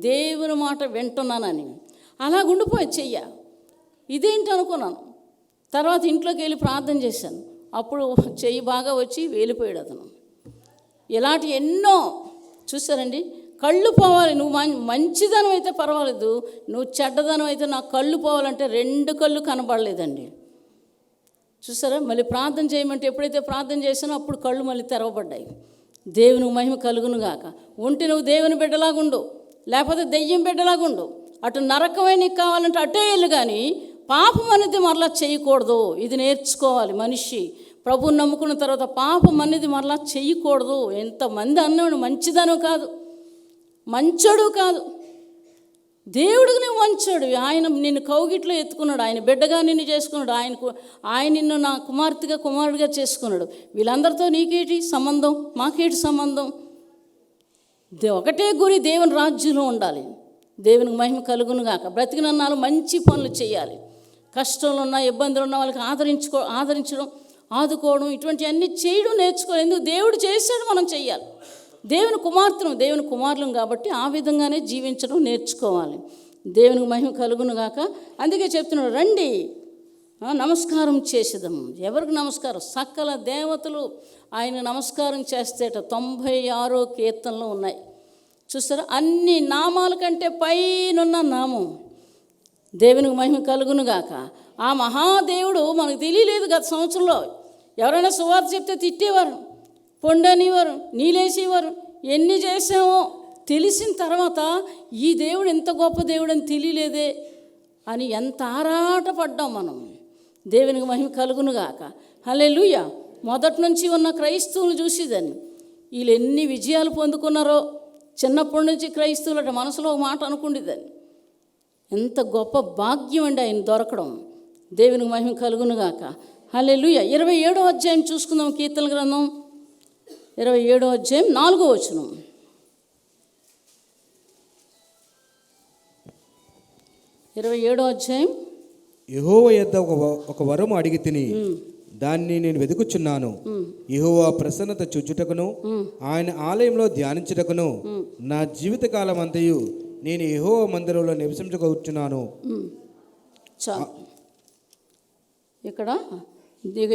దేవుని మాట వింటున్నానని. అలా ఉండిపోయి చెయ్య. ఇదేంటి అనుకున్నాను. తర్వాత ఇంట్లోకి వెళ్ళి ప్రార్థన చేశాను. అప్పుడు చెయ్యి బాగా వచ్చి వెళ్ళిపోయాడు అతను. ఇలాంటి ఎన్నో చూసారండి. కళ్ళు పోవాలి. నువ్వు మంచిదనం అయితే పర్వాలేదు, నువ్వు చెడ్డదనం అయితే నాకు కళ్ళు పోవాలంటే 2 కళ్ళు కనబడలేదండి. చూసారా? మళ్ళీ ప్రార్థన చేయమంటే ఎప్పుడైతే ప్రార్థన చేశానో అప్పుడు కళ్ళు మళ్ళీ తెరవబడ్డాయి. దేవుని మహిమ కలుగునుగాక. ఉంటే నువ్వు దేవుని బిడ్డలాగుండు, లేకపోతే దెయ్యం బిడ్డలాగుండు. అటు నరకమే నీకు కావాలంటే అటే వెళ్ళు, కానీ పాపం అనేది మరలా చేయకూడదు. ఇది నేర్చుకోవాలి మనిషి. ప్రభువుని నమ్ముకున్న తర్వాత పాపం అనేది మరలా చేయకూడదు. ఎంతమంది అన్నాడు మంచిదనం కాదు, మంచోడు కాదు, దేవుడికి నువ్వు వంచాడు. ఆయన నిన్ను కౌగిట్లో ఎత్తుకున్నాడు, ఆయన బిడ్డగా నిన్ను చేసుకున్నాడు, ఆయన నిన్ను నా కుమారుడిగా చేసుకున్నాడు. వీళ్ళందరితో నీకేటి సంబంధం, మాకేటి సంబంధం? ఒకటే గురి, దేవుని రాజ్యంలో ఉండాలి. దేవునికి మహిమ కలుగును గాక. బ్రతికినన్నాళ్ళు మంచి పనులు చేయాలి. కష్టంలో ఉన్న, ఇబ్బందులు ఉన్న వాళ్ళకి ఆదరించడం, ఆదుకోవడం, ఇటువంటివన్నీ చేయడం నేర్చుకోవాలి. ఎందుకు? దేవుడు చేశాడు, మనం చెయ్యాలి. దేవుని కుమారులం కాబట్టి ఆ విధంగానే జీవించడం నేర్చుకోవాలి. దేవునికి మహిమ కలుగును గాక. అందుకే చెప్తున్నాడు, రండి నమస్కారం చేసేదము. ఎవరికి నమస్కారం? సకల దేవతలు ఆయన నమస్కారం చేస్తేట 96 కీర్తనలు ఉన్నాయి. చూస్తారా? అన్ని నామాల కంటే పైనున్న నామం. దేవునికి మహిమ కలుగును గాక. ఆ మహాదేవుడు మనకు తెలియలేదు. గత సంవత్సరంలో ఎవరైనా సువార్త చెప్తే తిట్టేవారు, పొండనివారు, నీలేసేవారు. ఎన్ని చేసామో తెలిసిన తర్వాత ఈ దేవుడు ఎంత గొప్ప దేవుడు అని తెలియలేదే అని ఎంత ఆరాటపడ్డాం మనం. దేవునికి మహిమ కలుగును గాక. హల్లెలూయా. మొదటి నుంచి ఉన్న క్రైస్తవులు చూసేదాన్ని, వీళ్ళు ఎన్ని విజయాలు పొందుకున్నారో. చిన్నప్పటి నుంచి క్రైస్తవులు అంటే మనసులో ఒక మాట అనుకుండేదాన్ని. ఎంత గొప్ప భాగ్యం అండి ఆయన దొరకడం. దేవునికి మహిమ కలుగును గాక. హల్లెలూయా. 27వ అధ్యాయం చూసుకుందాం. కీర్తన గ్రంథం 27వ అధ్యాయం 4వ వచనం. 27వ అధ్యాయం. యెహోవా యొద్ద ఒక వరము అడిగి తిని దాన్ని నేను వెతుకుచున్నాను. యెహోవా ప్రసన్నత చూచుటకును ఆయన ఆలయంలో ధ్యానించుటకును నా జీవితకాలం అంతయు నేను యెహోవా మందిరంలో నివసించగూర్చున్నాను. ఇక్కడ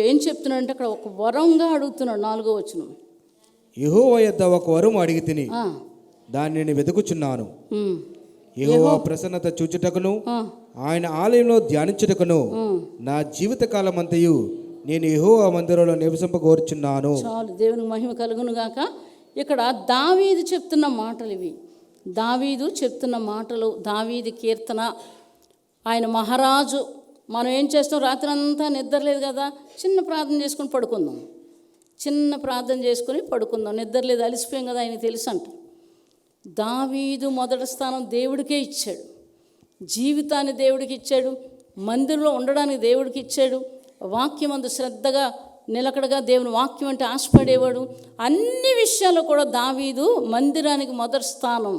ఏం చెప్తున్నాడంటే, అక్కడ ఒక వరంగా అడుగుతున్నాడు. 4వ వచనం. యెహోవా యొద్ద ఒక వరము అడిగి తిని దాన్ని నేను వెతుకుచున్నాను. యెహోవా ప్రసన్నత చూచుటకును ఆయన ఆలయంలో ధ్యానించుటకును నా జీవితకాలం అంతయు నేను యెహోవా మందిరంలో నివసింపగోరుచున్నాను. చాలు. దేవునికి మహిమ కలుగును గాక. ఇక్కడ దావీదు చెప్తున్న మాటలు ఇవి. దావీదు చెప్తున్న మాటలు, దావీదు కీర్తన. ఆయన మహారాజు. మనం ఏం చేస్తాం? రాత్రి అంతా నిద్రలేదు కదా, చిన్న ప్రార్థన చేసుకొని పడుకుందాం. నిద్రలేదు, అలిసిపోయాం కదా, ఆయనకి తెలుసు అంట. దావీదు మొదటి స్థానం దేవుడికే ఇచ్చాడు. జీవితాన్ని దేవుడికి ఇచ్చాడు. మందిరంలో ఉండడానికి దేవుడికి ఇచ్చాడు. వాక్యం అందు శ్రద్ధగా నిలకడగా దేవుని వాక్యం అంటే ఆశపడేవాడు. అన్ని విషయాల్లో కూడా దావీదు మందిరానికి మొదటి స్థానం.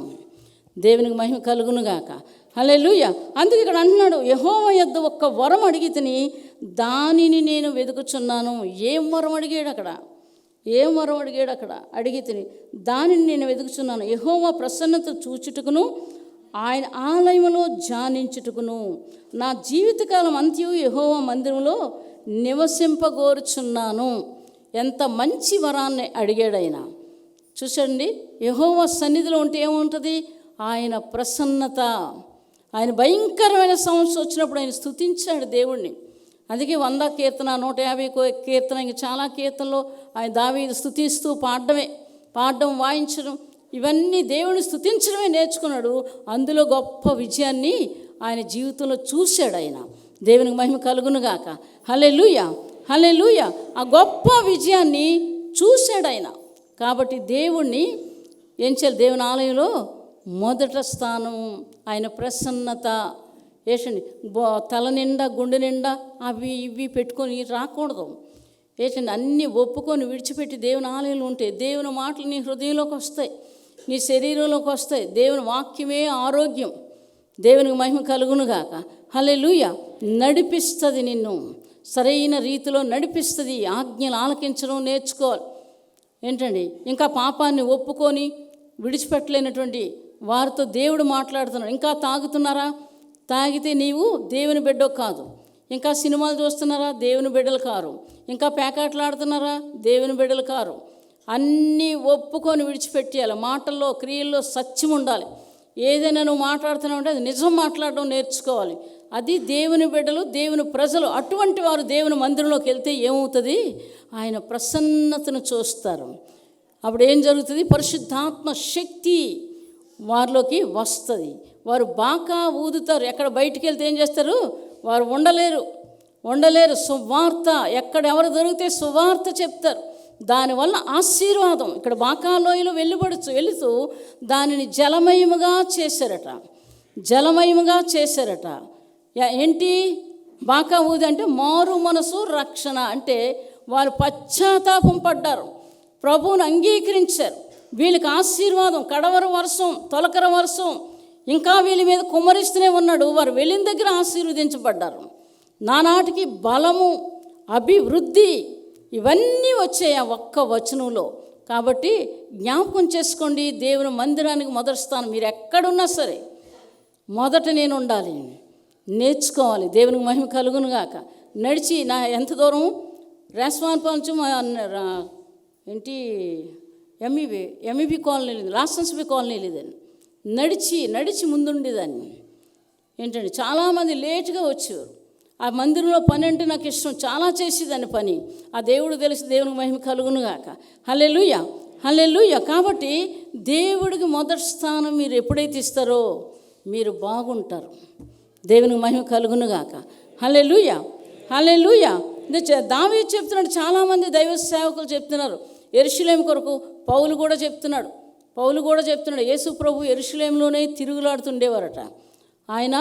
దేవునికి మహిమ కలుగును గాక. హల్లెలూయా. అందుకే ఇక్కడ అంటున్నాడు, యెహోవా యొద్ద ఒక్క వరం అడిగి తిని దానిని నేను వెతుకుచున్నాను. ఏం వరం అడిగాడు అక్కడ? అడిగి తిని దానిని నేను వెతుకుచున్నాను. యెహోవా ప్రసన్నత చూచుటకును ఆయన ఆలయంలో ధ్యానించుటకును నా జీవితకాలం అంత్యు యెహోవా మందిరంలో నివసింపగోరుచున్నాను. ఎంత మంచి వరాన్ని అడిగాడు ఆయన. చూసండి, యెహోవా సన్నిధిలో ఉంటే ఏముంటుంది? ఆయన ప్రసన్నత. ఆయన భయంకరమైన సమస్య వచ్చినప్పుడు ఆయన స్తుతించాడు దేవుణ్ణి. అందుకే 100 కీర్తన, 150 కీర్తన, ఇంక చాలా కీర్తనలో ఆయన దావీదు స్తుతిస్తూ పాడడం, వాయించడం, ఇవన్నీ దేవుని స్తుతించడమే నేర్చుకున్నాడు. అందులో గొప్ప విజయాన్ని ఆయన జీవితంలో చూశాడు ఆయన. దేవునికి మహిమ కలుగును గాక. హల్లెలూయా, హల్లెలూయా. ఆ గొప్ప విజయాన్ని చూశాడు ఆయన. కాబట్టి దేవుణ్ణి ఏం చేయాలి? దేవుని ఆలయంలో మొదట స్థానం. ఆయన ప్రసన్నత వేసండి. తల నిండా, గుండె నిండా అవి ఇవి పెట్టుకొని రాకూడదు. వేసండి, అన్నీ ఒప్పుకొని విడిచిపెట్టి దేవుని ఆలయంలో ఉంటే దేవుని మాటలు నీ హృదయంలోకి వస్తాయి, నీ శరీరంలోకి వస్తాయి. దేవుని వాక్యమే ఆరోగ్యం. దేవునికి మహిమ కలుగును గాక. హల్లెలూయా. నడిపిస్తుంది, నిన్ను సరైన రీతిలో నడిపిస్తుంది. ఆజ్ఞలు ఆలకించడం నేర్చుకోవాలి. ఏంటండి, ఇంకా పాపాన్ని ఒప్పుకొని విడిచిపెట్టలేనటువంటి వారితో దేవుడు మాట్లాడుతున్నాడు. ఇంకా తాగుతున్నారా? తాగితే నీవు దేవుని బిడ్డో కాదు. ఇంకా సినిమాలు చూస్తున్నారా? దేవుని బిడ్డలు కారు. ఇంకా పేకాటలాడుతున్నారా? దేవుని బిడ్డలు కారు. అన్నీ ఒప్పుకొని విడిచిపెట్టేయాలి. మాటల్లో, క్రియల్లో సత్యం ఉండాలి. ఏదైనా నువ్వు మాట్లాడుతున్నావు అంటే అది నిజం మాట్లాడడం నేర్చుకోవాలి. అది దేవుని బిడ్డలు, దేవుని ప్రజలు. అటువంటి వారు దేవుని మందిరంలోకి వెళ్తే ఏమవుతుంది? ఆయన ప్రసన్నతను చూస్తారు. అప్పుడు ఏం జరుగుతుంది? పరిశుద్ధాత్మ శక్తి వారిలోకి వస్తుంది. వారు బాకా ఊదుతారు. ఎక్కడ బయటికి వెళ్తే ఏం చేస్తారు? వారు ఉండలేరు. సువార్త ఎక్కడెవరు దొరికితే సువార్త చెప్తారు. దానివల్ల ఆశీర్వాదం. ఇక్కడ బాకాలోయలో వెళ్తూ దానిని జలమయముగా చేశారట. జలమయముగా చేశారట. ఏంటి బాకా ఊది అంటే మారు మనసు రక్షణ అంటే వారు పశ్చాత్తాపం పడ్డారు, ప్రభువును అంగీకరించారు. వీళ్ళకి ఆశీర్వాదం కడవర వర్షం తొలకర వర్షం ఇంకా వీళ్ళ మీద కుమ్మరిస్తూనే ఉన్నాడు. వారు వెళ్ళిన దగ్గర ఆశీర్వదించబడ్డారు. నానాటికి బలము అభివృద్ధి ఇవన్నీ వచ్చాయి ఆ ఒక్క వచనంలో. కాబట్టి జ్ఞాపకం చేసుకోండి, దేవుని మందిరానికి మొదటి స్థానం. మీరు ఎక్కడున్నా సరే మొదట నేను ఉండాలి, నేర్చుకోవాలి. దేవునికి మహిమ కలుగును గాక. నడిచి నా ఎంత దూరం రేస్వాన్పాంచు ఏంటి ఎంఈబి కాలనీ లేదు, లాసెన్స్బి కాలనీ లేదని నడిచి ముందుండేదాన్ని. ఏంటంటే చాలామంది లేటుగా వచ్చేవారు. ఆ మందిరంలో పని అంటే నాకు ఇష్టం, చాలా చేసేదాన్ని పని. ఆ దేవుడు తెలిసి దేవునికి మహిమ కలుగును గాక. హల్లెలూయా హల్లెలూయా. కాబట్టి దేవుడికి మొదటి స్థానం మీరు ఎప్పుడైతే ఇస్తారో మీరు బాగుంటారు. దేవునికి మహిమ కలుగును గాక. హల్లెలూయా హల్లెలూయా. దావీదు చెప్తున్నాడు, చాలామంది దైవ సేవకులు చెప్తున్నారు యెరూషలేము కొరకు. పౌలు కూడా చెప్తున్నాడు యేసు ప్రభు యెరూషలేములోనే తిరుగులాడుతుండేవారట. ఆయన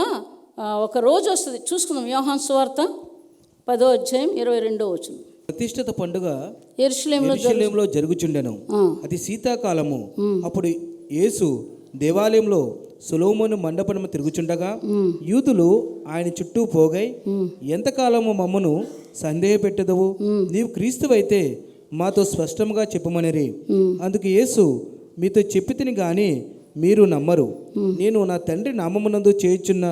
ఒక రోజు వస్తుంది, చూసుకుందాం. యోహాను సువార్త 10వ అధ్యాయం 22వ వచనం. ప్రతిష్ఠిత పండుగ యెరూషలేములో జరుగుచుండెను. అది శీతాకాలము. అప్పుడు యేసు దేవాలయంలో సొలొమోను మండపము తిరుగుచుండగా యూదులు ఆయన చుట్టూ పోగై, ఎంతకాలము మమ్మను సందేహపెట్టదవు? నీవు క్రీస్తువైతే మాతో స్పష్టంగా చెప్పమనిరి. అందుకు యేసు, మీతో చెప్పితిని గాని మీరు నమ్మరు. నేను నా తండ్రి నామమునందు చేయుచున్న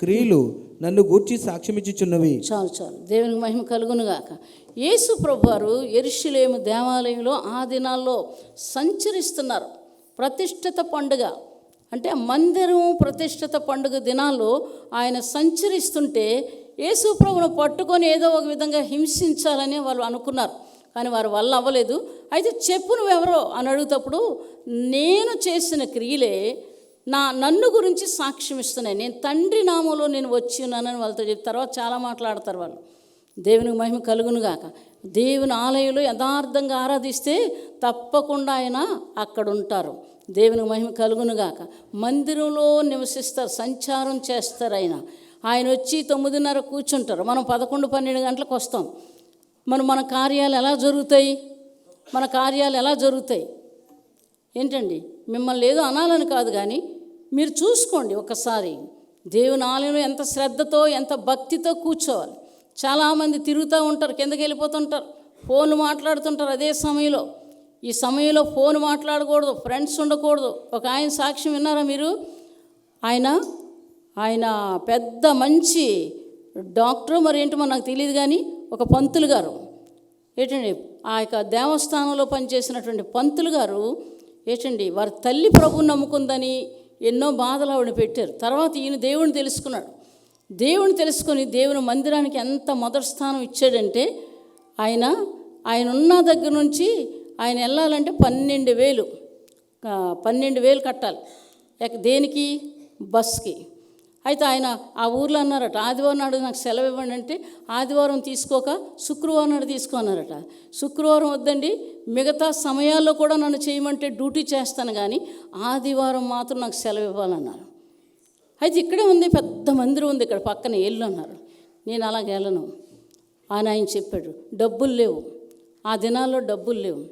క్రియలు నన్ను గూర్చి సాక్ష్యమిచ్చుచున్నవి. చాలు. దేవునికి మహిమ కలుగును గాక. యేసు ప్రభువారు యెరూషలేము దేవాలయంలో ఆ దినాల్లో సంచరిస్తున్నారు. ప్రతిష్ఠిత పండుగ అంటే మందిరం ప్రతిష్ఠిత పండుగ దినాల్లో ఆయన సంచరిస్తుంటే యేసు ప్రభువును పట్టుకొని ఏదో ఒక విధంగా హింసించాలని వాళ్ళు అనుకున్నారు. కానీ వారి వల్ల అవ్వలేదు. అయితే చెప్పు నువ్వెవరో అని అడుగుతప్పుడు, నేను చేసిన క్రియలే నన్ను గురించి సాక్ష్యం ఇస్తున్నాయి, నేను తండ్రి నామంలో నేను వచ్చి ఉన్నానని వాళ్ళతో చెప్పి తర్వాత చాలా మాట్లాడతారు వాళ్ళు. దేవునికి మహిమ కలుగును గాక. దేవుని ఆలయంలో యథార్థంగా ఆరాధిస్తే తప్పకుండా ఆయన అక్కడ ఉంటారు. దేవునికి మహిమ కలుగును గాక. మందిరంలో నివసిస్తారు, సంచారం చేస్తారు. ఆయన వచ్చి 9:30 కూర్చుంటారు. మనం 11-12 గంటలకు వస్తాం. మన కార్యాలు ఎలా జరుగుతాయి ఏంటండి? మిమ్మల్ని ఏదో అనాలని కాదు, కానీ మీరు చూసుకోండి ఒకసారి. దేవుని ఆలయంలో ఎంత శ్రద్ధతో ఎంత భక్తితో కూర్చోవాలి. చాలామంది తిరుగుతూ ఉంటారు, కిందకి వెళ్ళిపోతుంటారు, ఫోన్ మాట్లాడుతుంటారు. అదే సమయంలో ఈ సమయంలో ఫోన్ మాట్లాడకూడదు, ఫ్రెండ్స్ ఉండకూడదు. ఒక ఆయన సాక్ష్యం విన్నారా మీరు? ఆయన పెద్ద మంచి డాక్టర్, మరి ఏంటో నాకు తెలియదు, కానీ ఒక పంతులు గారు ఏంటండి, ఆ యొక్క దేవస్థానంలో పనిచేసినటువంటి పంతులు గారు ఏంటండి, వారి తల్లి ప్రభువుని నమ్ముకుందని ఎన్నో బాధలు ఆవిడ పెట్టారు. తర్వాత ఈయన దేవుని తెలుసుకున్నాడు. దేవుని తెలుసుకొని దేవుని మందిరానికి ఎంత మొదటి స్థానం ఇచ్చాడంటే, ఆయన ఉన్న దగ్గర నుంచి ఆయన వెళ్ళాలంటే 12,000 కట్టాలి. దేనికి? బస్కి. అయితే ఆయన ఆ ఊర్లో అన్నారట, ఆదివారం నాడు నాకు సెలవు ఇవ్వండి అంటే, ఆదివారం తీసుకోక శుక్రవారం నాడు తీసుకోన్నారట. శుక్రవారం వద్దండి, మిగతా సమయాల్లో కూడా నన్ను చేయమంటే డ్యూటీ చేస్తాను, కానీ ఆదివారం మాత్రం నాకు సెలవు ఇవ్వాలన్నారు. అయితే ఇక్కడే ఉంది, పెద్ద మందిరం ఉంది ఇక్కడ పక్కన, వెళ్ళు అన్నారు. నేను అలాగే వెళ్ళను. ఆయన చెప్పాడు, డబ్బులు లేవు, ఆ దినాల్లో డబ్బులు లేవు.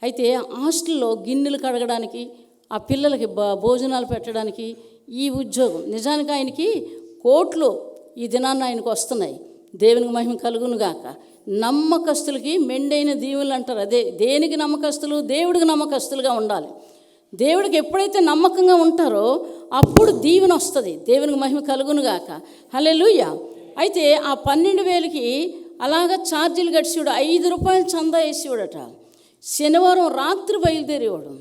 అయితే హాస్టల్లో గిన్నెలు కడగడానికి, ఆ పిల్లలకి భోజనాలు పెట్టడానికి ఈ ఉద్యోగం. నిజానికి ఆయనకి కోట్లు ఈ దినాన్ని ఆయనకు వస్తున్నాయి. దేవునికి మహిమ కలుగును గాక. నమ్మకస్తులకి మెండైన దీవులు అంటారు. అదే దేనికి నమ్మకస్తులు? దేవుడికి నమ్మకస్తులుగా ఉండాలి. దేవుడికి ఎప్పుడైతే నమ్మకంగా ఉంటారో అప్పుడు దీవెన వస్తుంది. దేవునికి మహిమ కలుగును గాక. హల్లెలూయా. అయితే ఆ 12,000కి అలాగా ఛార్జీలు కట్టివాడు, 5 రూపాయలు చందా వేసేవాడట. శనివారం రాత్రి బయలుదేరేవాడు.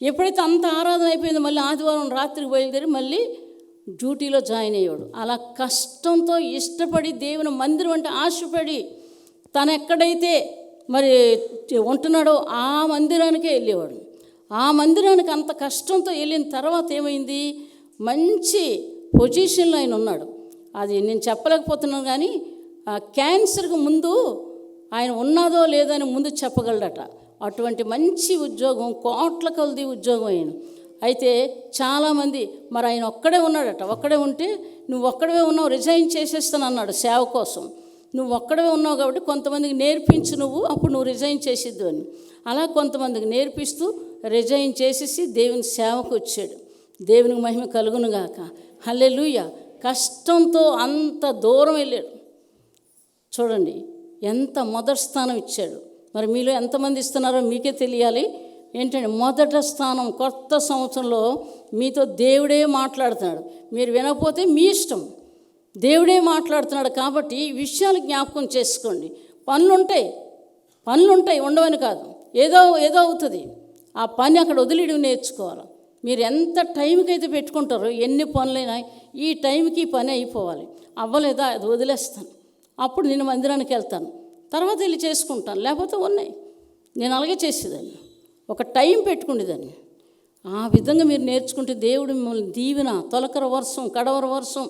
ఎప్పుడైతే అంత ఆరాధన అయిపోయిందో మళ్ళీ ఆదివారం రాత్రికి బయలుదేరి మళ్ళీ డ్యూటీలో జాయిన్ అయ్యాడు. అలా కష్టంతో ఇష్టపడి దేవుని మందిరం అంటే ఆశపడి తను ఎక్కడైతే మరి ఉంటున్నాడో ఆ మందిరానికే వెళ్ళేవాడు. ఆ మందిరానికి అంత కష్టంతో వెళ్ళిన తర్వాత ఏమైంది, మంచి పొజిషన్లో ఆయన ఉన్నాడు. అది నేను చెప్పలేకపోతున్నాను, కానీ క్యాన్సర్కి ముందు ఆయన ఉన్నదో లేదో అని ముందు చెప్పగలడట. అటువంటి మంచి ఉద్యోగం, కోట్ల కొలది ఉద్యోగం ఆయన. అయితే చాలామంది మరి ఆయన ఒక్కడే ఉన్నాడట. ఒక్కడే ఉంటే నువ్వు ఒక్కడే ఉన్నావు, రిజైన్ చేసేస్తాను అన్నాడు సేవ కోసం. నువ్వు ఒక్కడే ఉన్నావు కాబట్టి కొంతమందికి నేర్పించు, నువ్వు అప్పుడు నువ్వు రిజైన్ చేసిద్దు అని. అలా కొంతమందికి నేర్పిస్తూ రిజైన్ చేసేసి దేవుని సేవకు వచ్చాడు. దేవునికి మహిమ కలుగును గాక. హల్లెలూయా. కష్టంతో అంత దూరం వెళ్ళాడు. చూడండి ఎంత మొదటి స్థానం ఇచ్చాడు. మరి మీలో ఎంతమంది ఇస్తున్నారో మీకే తెలియాలి. ఏంటంటే మొదటి స్థానం కొత్త సంవత్సరంలో మీతో దేవుడే మాట్లాడుతున్నాడు. మీరు వినకపోతే మీ ఇష్టం, దేవుడే మాట్లాడుతున్నాడు. కాబట్టి ఈ విషయాలు జ్ఞాపకం చేసుకోండి. పనులుంటాయి ఉండవని కాదు, ఏదో అవుతుంది. ఆ పని అక్కడ వదిలేయడం నేర్చుకోవాలి. మీరు ఎంత టైంకి అయితే పెట్టుకుంటారో, ఎన్ని పనులైనా ఈ టైంకి ఈ పని అయిపోవాలి. అవ్వలేదా అది వదిలేస్తాను, అప్పుడు నేను మందిరానికి వెళ్తాను, తర్వాత వెళ్ళి చేసుకుంటాను, లేకపోతే ఉన్నాయి. నేను అలాగే చేసేదాన్ని, ఒక టైం పెట్టుకునేదాన్ని. ఆ విధంగా మీరు నేర్చుకుంటే దేవుడు మిమ్మల్ని దీవెన, తొలకర వర్షం, కడవర వర్షం,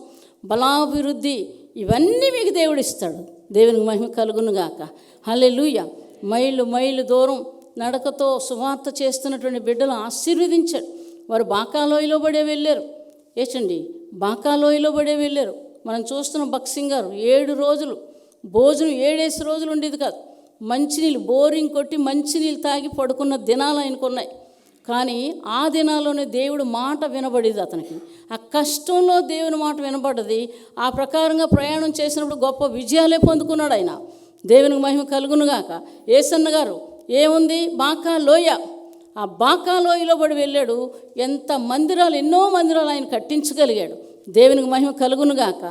బలాభివృద్ధి ఇవన్నీ మీకు దేవుడు ఇస్తాడు. దేవునికి మహిమ కలుగును గాక. హల్లెలూయా. మైళ్ళు దూరం నడకతో సువార్త చేస్తున్నటువంటి బిడ్డలు ఆశీర్వదించాడు. వారు బాకాలోయలో పడే వెళ్ళారు. ఏచండి బాకాలోయలో పడే వెళ్ళారు. మనం చూస్తున్న బక్సింగ్ గారు 7 రోజులు భోజనం 7 రోజులు ఉండేది కాదు. మంచినీళ్ళు బోరింగ్ కొట్టి మంచినీళ్ళు తాగి పడుకున్న దినాలు ఆయనకున్నాయి. కానీ ఆ దినాల్లోనే దేవుడు మాట వినబడేది అతనికి. ఆ కష్టంలో దేవుని మాట వినబడ్డది. ఆ ప్రకారంగా ప్రయాణం చేసినప్పుడు గొప్ప విజయాలే పొందుకున్నాడు ఆయన. దేవునికి మహిమ కలుగునుగాక. ఏసన్న గారు ఏముంది, బాకాలోయ. ఆ బాకాలోయలో పడి వెళ్ళాడు. ఎన్నో మందిరాలు ఆయన కట్టించగలిగాడు. దేవునికి మహిమ కలుగునుగాక.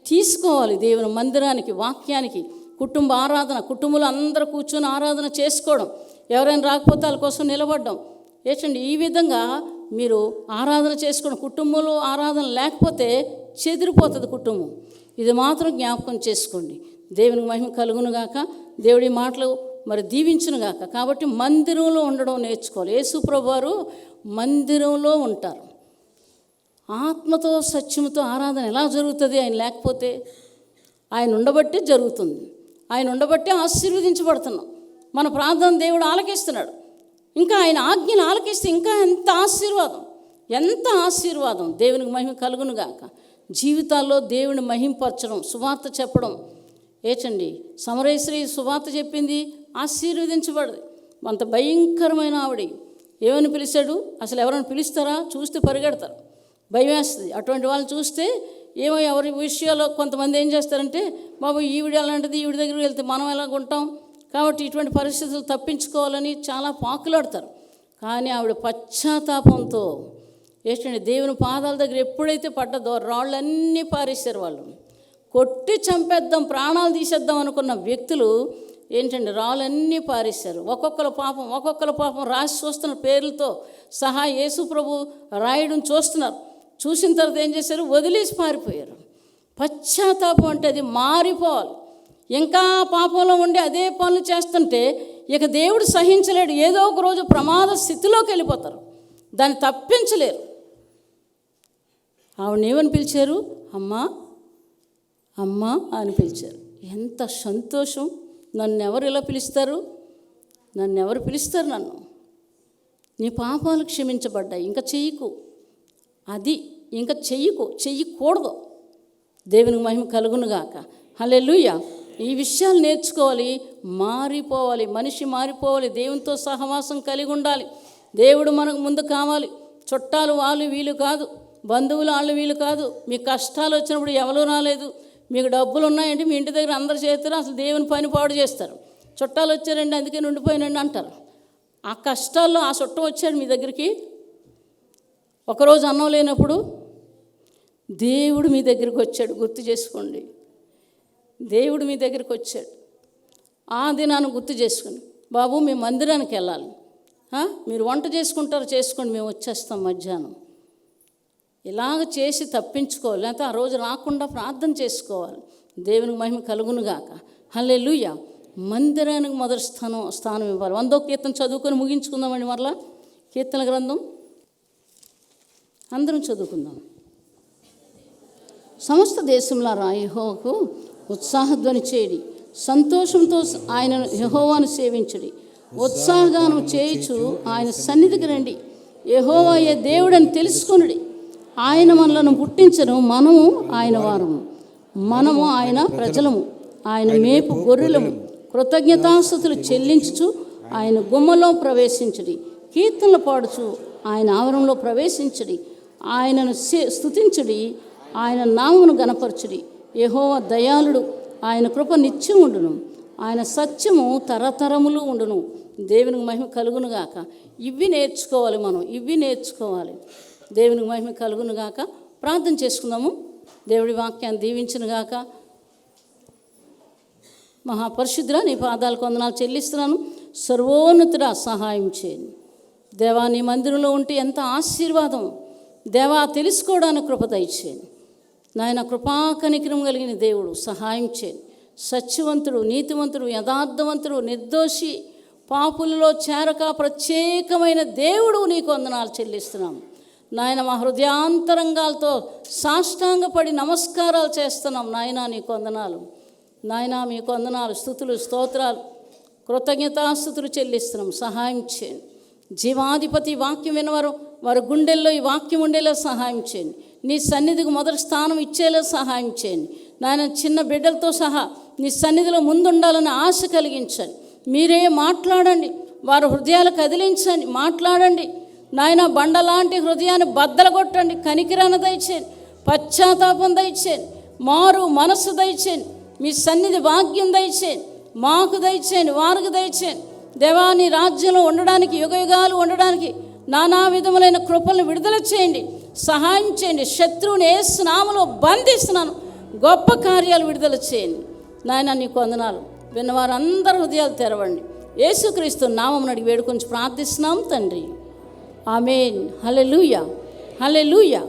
తీసుకోవాలి దేవుని మందిరానికి, వాక్యానికి, కుటుంబ ఆరాధన, కుటుంబంలో అందరూ కూర్చొని ఆరాధన చేసుకోవడం, ఎవరైనా రాకపోతే వాళ్ళ కోసం నిలబడడం. ఏచండి ఈ విధంగా మీరు ఆరాధన చేసుకోవడం. కుటుంబంలో ఆరాధన లేకపోతే చెదిరిపోతుంది కుటుంబం. ఇది మాత్రం జ్ఞాపకం చేసుకోండి. దేవునికి మహిమ కలుగునుగాక. దేవుడి మాటలు మరి దీవించునుగాక. కాబట్టి మందిరంలో ఉండడం నేర్చుకోవాలి. యేసు ప్రభువారు మందిరంలో ఉంటారు. ఆత్మతో సత్యముతో ఆరాధన ఎలా జరుగుతుంది? ఆయన లేకపోతే, ఆయన ఉండబట్టి జరుగుతుంది. ఆయన ఉండబట్టి ఆశీర్వదించబడుతున్నాం. మన ప్రార్థన దేవుడు ఆలకిస్తున్నాడు. ఇంకా ఆయన ఆజ్ఞలు ఆలకిస్తే ఇంకా ఎంత ఆశీర్వాదం. దేవునికి మహిమ కలుగునుగాక. జీవితాల్లో దేవుని మహింపరచడం, సువార్త చెప్పడం. ఏచండి సమరేశ్వరి సువార్త చెప్పింది, ఆశీర్వదించబడదు. అంత భయంకరమైన ఆవిడ. ఏమని పిలిచాడు? అసలు ఎవరైనా పిలుస్తారా? చూస్తే పరిగెడతారు, భయం వేస్తుంది. అటువంటి వాళ్ళని చూస్తే ఏమో ఎవరి విషయాల్లో కొంతమంది ఏం చేస్తారంటే, బాబు ఈవిడ అలాంటిది, ఈవిడ దగ్గరికి వెళ్తే మనం ఎలాగ ఉంటాం, కాబట్టి ఇటువంటి పరిస్థితులు తప్పించుకోవాలని చాలా పాకులాడతారు. కానీ ఆవిడ పశ్చాత్తాపంతో ఏంటంటే దేవుని పాదాల దగ్గర ఎప్పుడైతే పడ్డదో రాళ్ళన్నీ పారేశారు. వాళ్ళు కొట్టి చంపేద్దాం, ప్రాణాలు తీసేద్దాం అనుకున్న వ్యక్తులు ఏంటంటే రాళ్ళన్నీ పారేశారు. ఒక్కొక్కల పాపం రాసి చూస్తున్న పేర్లతో సహా యేసు ప్రభు రాయడం చూస్తున్నారు. చూసిన తర్వాత ఏం చేశారు? వదిలేసి పారిపోయారు. పశ్చాత్తాపం అంటే అది మారిపోవాలి. ఇంకా పాపంలో ఉండి అదే పనులు చేస్తుంటే ఇక దేవుడు సహించలేడు. ఏదో ఒక రోజు ప్రమాద స్థితిలోకి వెళ్ళిపోతారు, దాన్ని తప్పించలేరు. ఆవిడని ఏమని పిలిచారు? అమ్మా అని పిలిచారు. ఎంత సంతోషం! నన్ను ఎవరు ఇలా పిలుస్తారు? నన్ను నీ పాపాలు క్షమించబడ్డాయి, ఇంకా చెయ్యకు, చెయ్యకూడదు. దేవునికి మహిమ కలుగునుగాక. హల్లెలూయా. ఈ విషయాలు నేర్చుకోవాలి, మారిపోవాలి. మనిషి మారిపోవాలి, దేవునితో సహవాసం కలిగి ఉండాలి. దేవుడు మనకు ముందు కావాలి. చుట్టాలు వాళ్ళు వీళ్ళు కాదు, బంధువులు వాళ్ళు వీళ్ళు కాదు. మీ కష్టాలు వచ్చినప్పుడు ఎవరు రాలేదు, మీకు డబ్బులు ఉన్నాయంటే మీ ఇంటి దగ్గర అందరు చేస్తారు, అసలు దేవుని పని పాడు చేస్తారు. చుట్టాలు వచ్చారండి అందుకే ఉండిపోయినండి అంటారు. ఆ కష్టాల్లో ఆ చుట్టం వచ్చాడు మీ దగ్గరికి. ఒకరోజు అన్నం లేనప్పుడు దేవుడు మీ దగ్గరికి వచ్చాడు. గుర్తు చేసుకోండి, దేవుడు మీ దగ్గరికి వచ్చాడు. ఆ దినాన్ని గుర్తు చేసుకుని, బాబు మేము మందిరానికి వెళ్ళాలి, మీరు వంట చేసుకుంటారు చేసుకోండి, మేము వచ్చేస్తాం మధ్యాహ్నం. ఇలాగ చేసి తప్పించుకోవాలి, లేకపోతే ఆ రోజు రాకుండా ప్రార్థన చేసుకోవాలి. దేవునికి మహిమ కలుగునుగాక. హల్లెలూయా. మందిరానికి మొదటి స్థానం ఇవ్వాలి. 100వ కీర్తన చదువుకొని ముగించుకుందామండి. మరలా కీర్తన గ్రంథం అందరం చదువుకుందాం. సమస్త దేశంలారా యెహోవాకు ఉత్సాహధ్వని చేయడి, సంతోషంతో ఆయన యెహోవాను సేవించడి, ఉత్సాహగానం చేయుచు ఆయన సన్నిధికి రండి. యెహోవాయే దేవుడని తెలుసుకొనుడి. ఆయన మనలను పుట్టించను, మనము ఆయన వారము, మనము ఆయన ప్రజలము, ఆయన మేపు గొర్రెలము. కృతజ్ఞతాస్తుతులు చెల్లించుచు ఆయన గుమ్మలో ప్రవేశించుడి. కీర్తనలు పాడుచు ఆయన ఆవరణలో ప్రవేశించుడి. ఆయనను స్తుతించుడి, ఆయన నామమును గణపరచుడి. యెహోవా దయాళుడు, ఆయన కృప నిత్యం ఉండును, ఆయన సత్యము తరతరములు ఉండును. దేవునికి మహిమ కలుగునుగాక. ఇవి నేర్చుకోవాలి, మనం ఇవి నేర్చుకోవాలి. దేవునికి మహిమ కలుగునుగాక. ప్రార్థన చేసుకుందాము. దేవుడి వాక్యాన్ని దీవించునుగాక. మహాపరిశుద్ధుడా, నీ పాదాలకు వందనాలు చెల్లిస్తున్నాను. సర్వోన్నతుడా, సహాయం చేయండి దేవా. నీ మందిరంలో ఉంటే ఎంత ఆశీర్వాదం దేవా, తెలుసుకోవడానికి కృప దయచేయండి నాయన. కృపా కనికరం కలిగిన దేవుడు, సహాయం చేయండి. సత్యవంతుడు, నీతివంతుడు, యథార్థవంతుడు, నిర్దోషి, పాపులలో చేరక ప్రత్యేకమైన దేవుడు, నీకు వందనాలు చెల్లిస్తున్నాము నాయన. మా హృదయాంతరంగాలతో సాష్టాంగపడి నమస్కారాలు చేస్తున్నాం నాయన. నీకు వందనాలు నాయన, మీకు వందనాలు, స్తుతులు, స్తోత్రాలు, కృతజ్ఞతాస్తుతులు చెల్లిస్తున్నాం. సహాయం చేయండి. జీవాధిపతి వాక్యం వినవారు వారి గుండెల్లో ఈ వాక్యం ఉండేలా సహాయం చేయండి. నీ సన్నిధికి మొదటి స్థానం ఇచ్చేలా సహాయం చేయండి నాయన. చిన్న బిడ్డలతో సహా నీ సన్నిధిలో ముందుండాలని ఆశ కలిగించండి. మీరే మాట్లాడండి, వారి హృదయాలు కదిలించండి, మాట్లాడండి నాయన. బండలాంటి హృదయాన్ని బద్దలగొట్టండి. కనికిరాన్ని దయచేయండి, పశ్చాత్తాపం దయచేయండి, మారు మనస్సు దయచేయండి. మీ సన్నిధి భాగ్యం దయచేయండి, మాకు దయచేయండి, వారికి దయచేయండి దేవా. నీ రాజ్యంలో ఉండడానికి, యుగయుగాలు ఉండడానికి నానా విధములైన కృపలను విడుదల చేయండి, సహాయం చేయండి. శత్రువుని యేసు నామములో బంధిస్తున్నాను. గొప్ప కార్యాలు విడుదల చేయండి నాయన. నీకు వందనాలు. విన్నవారందరూ హృదయాలు తెరవండి. యేసుక్రీస్తు నామమున అడిగి వేడుకొని ప్రార్థిస్తున్నాం తండ్రి. ఆమేన్. హల్లెలూయా, హల్లెలూయా.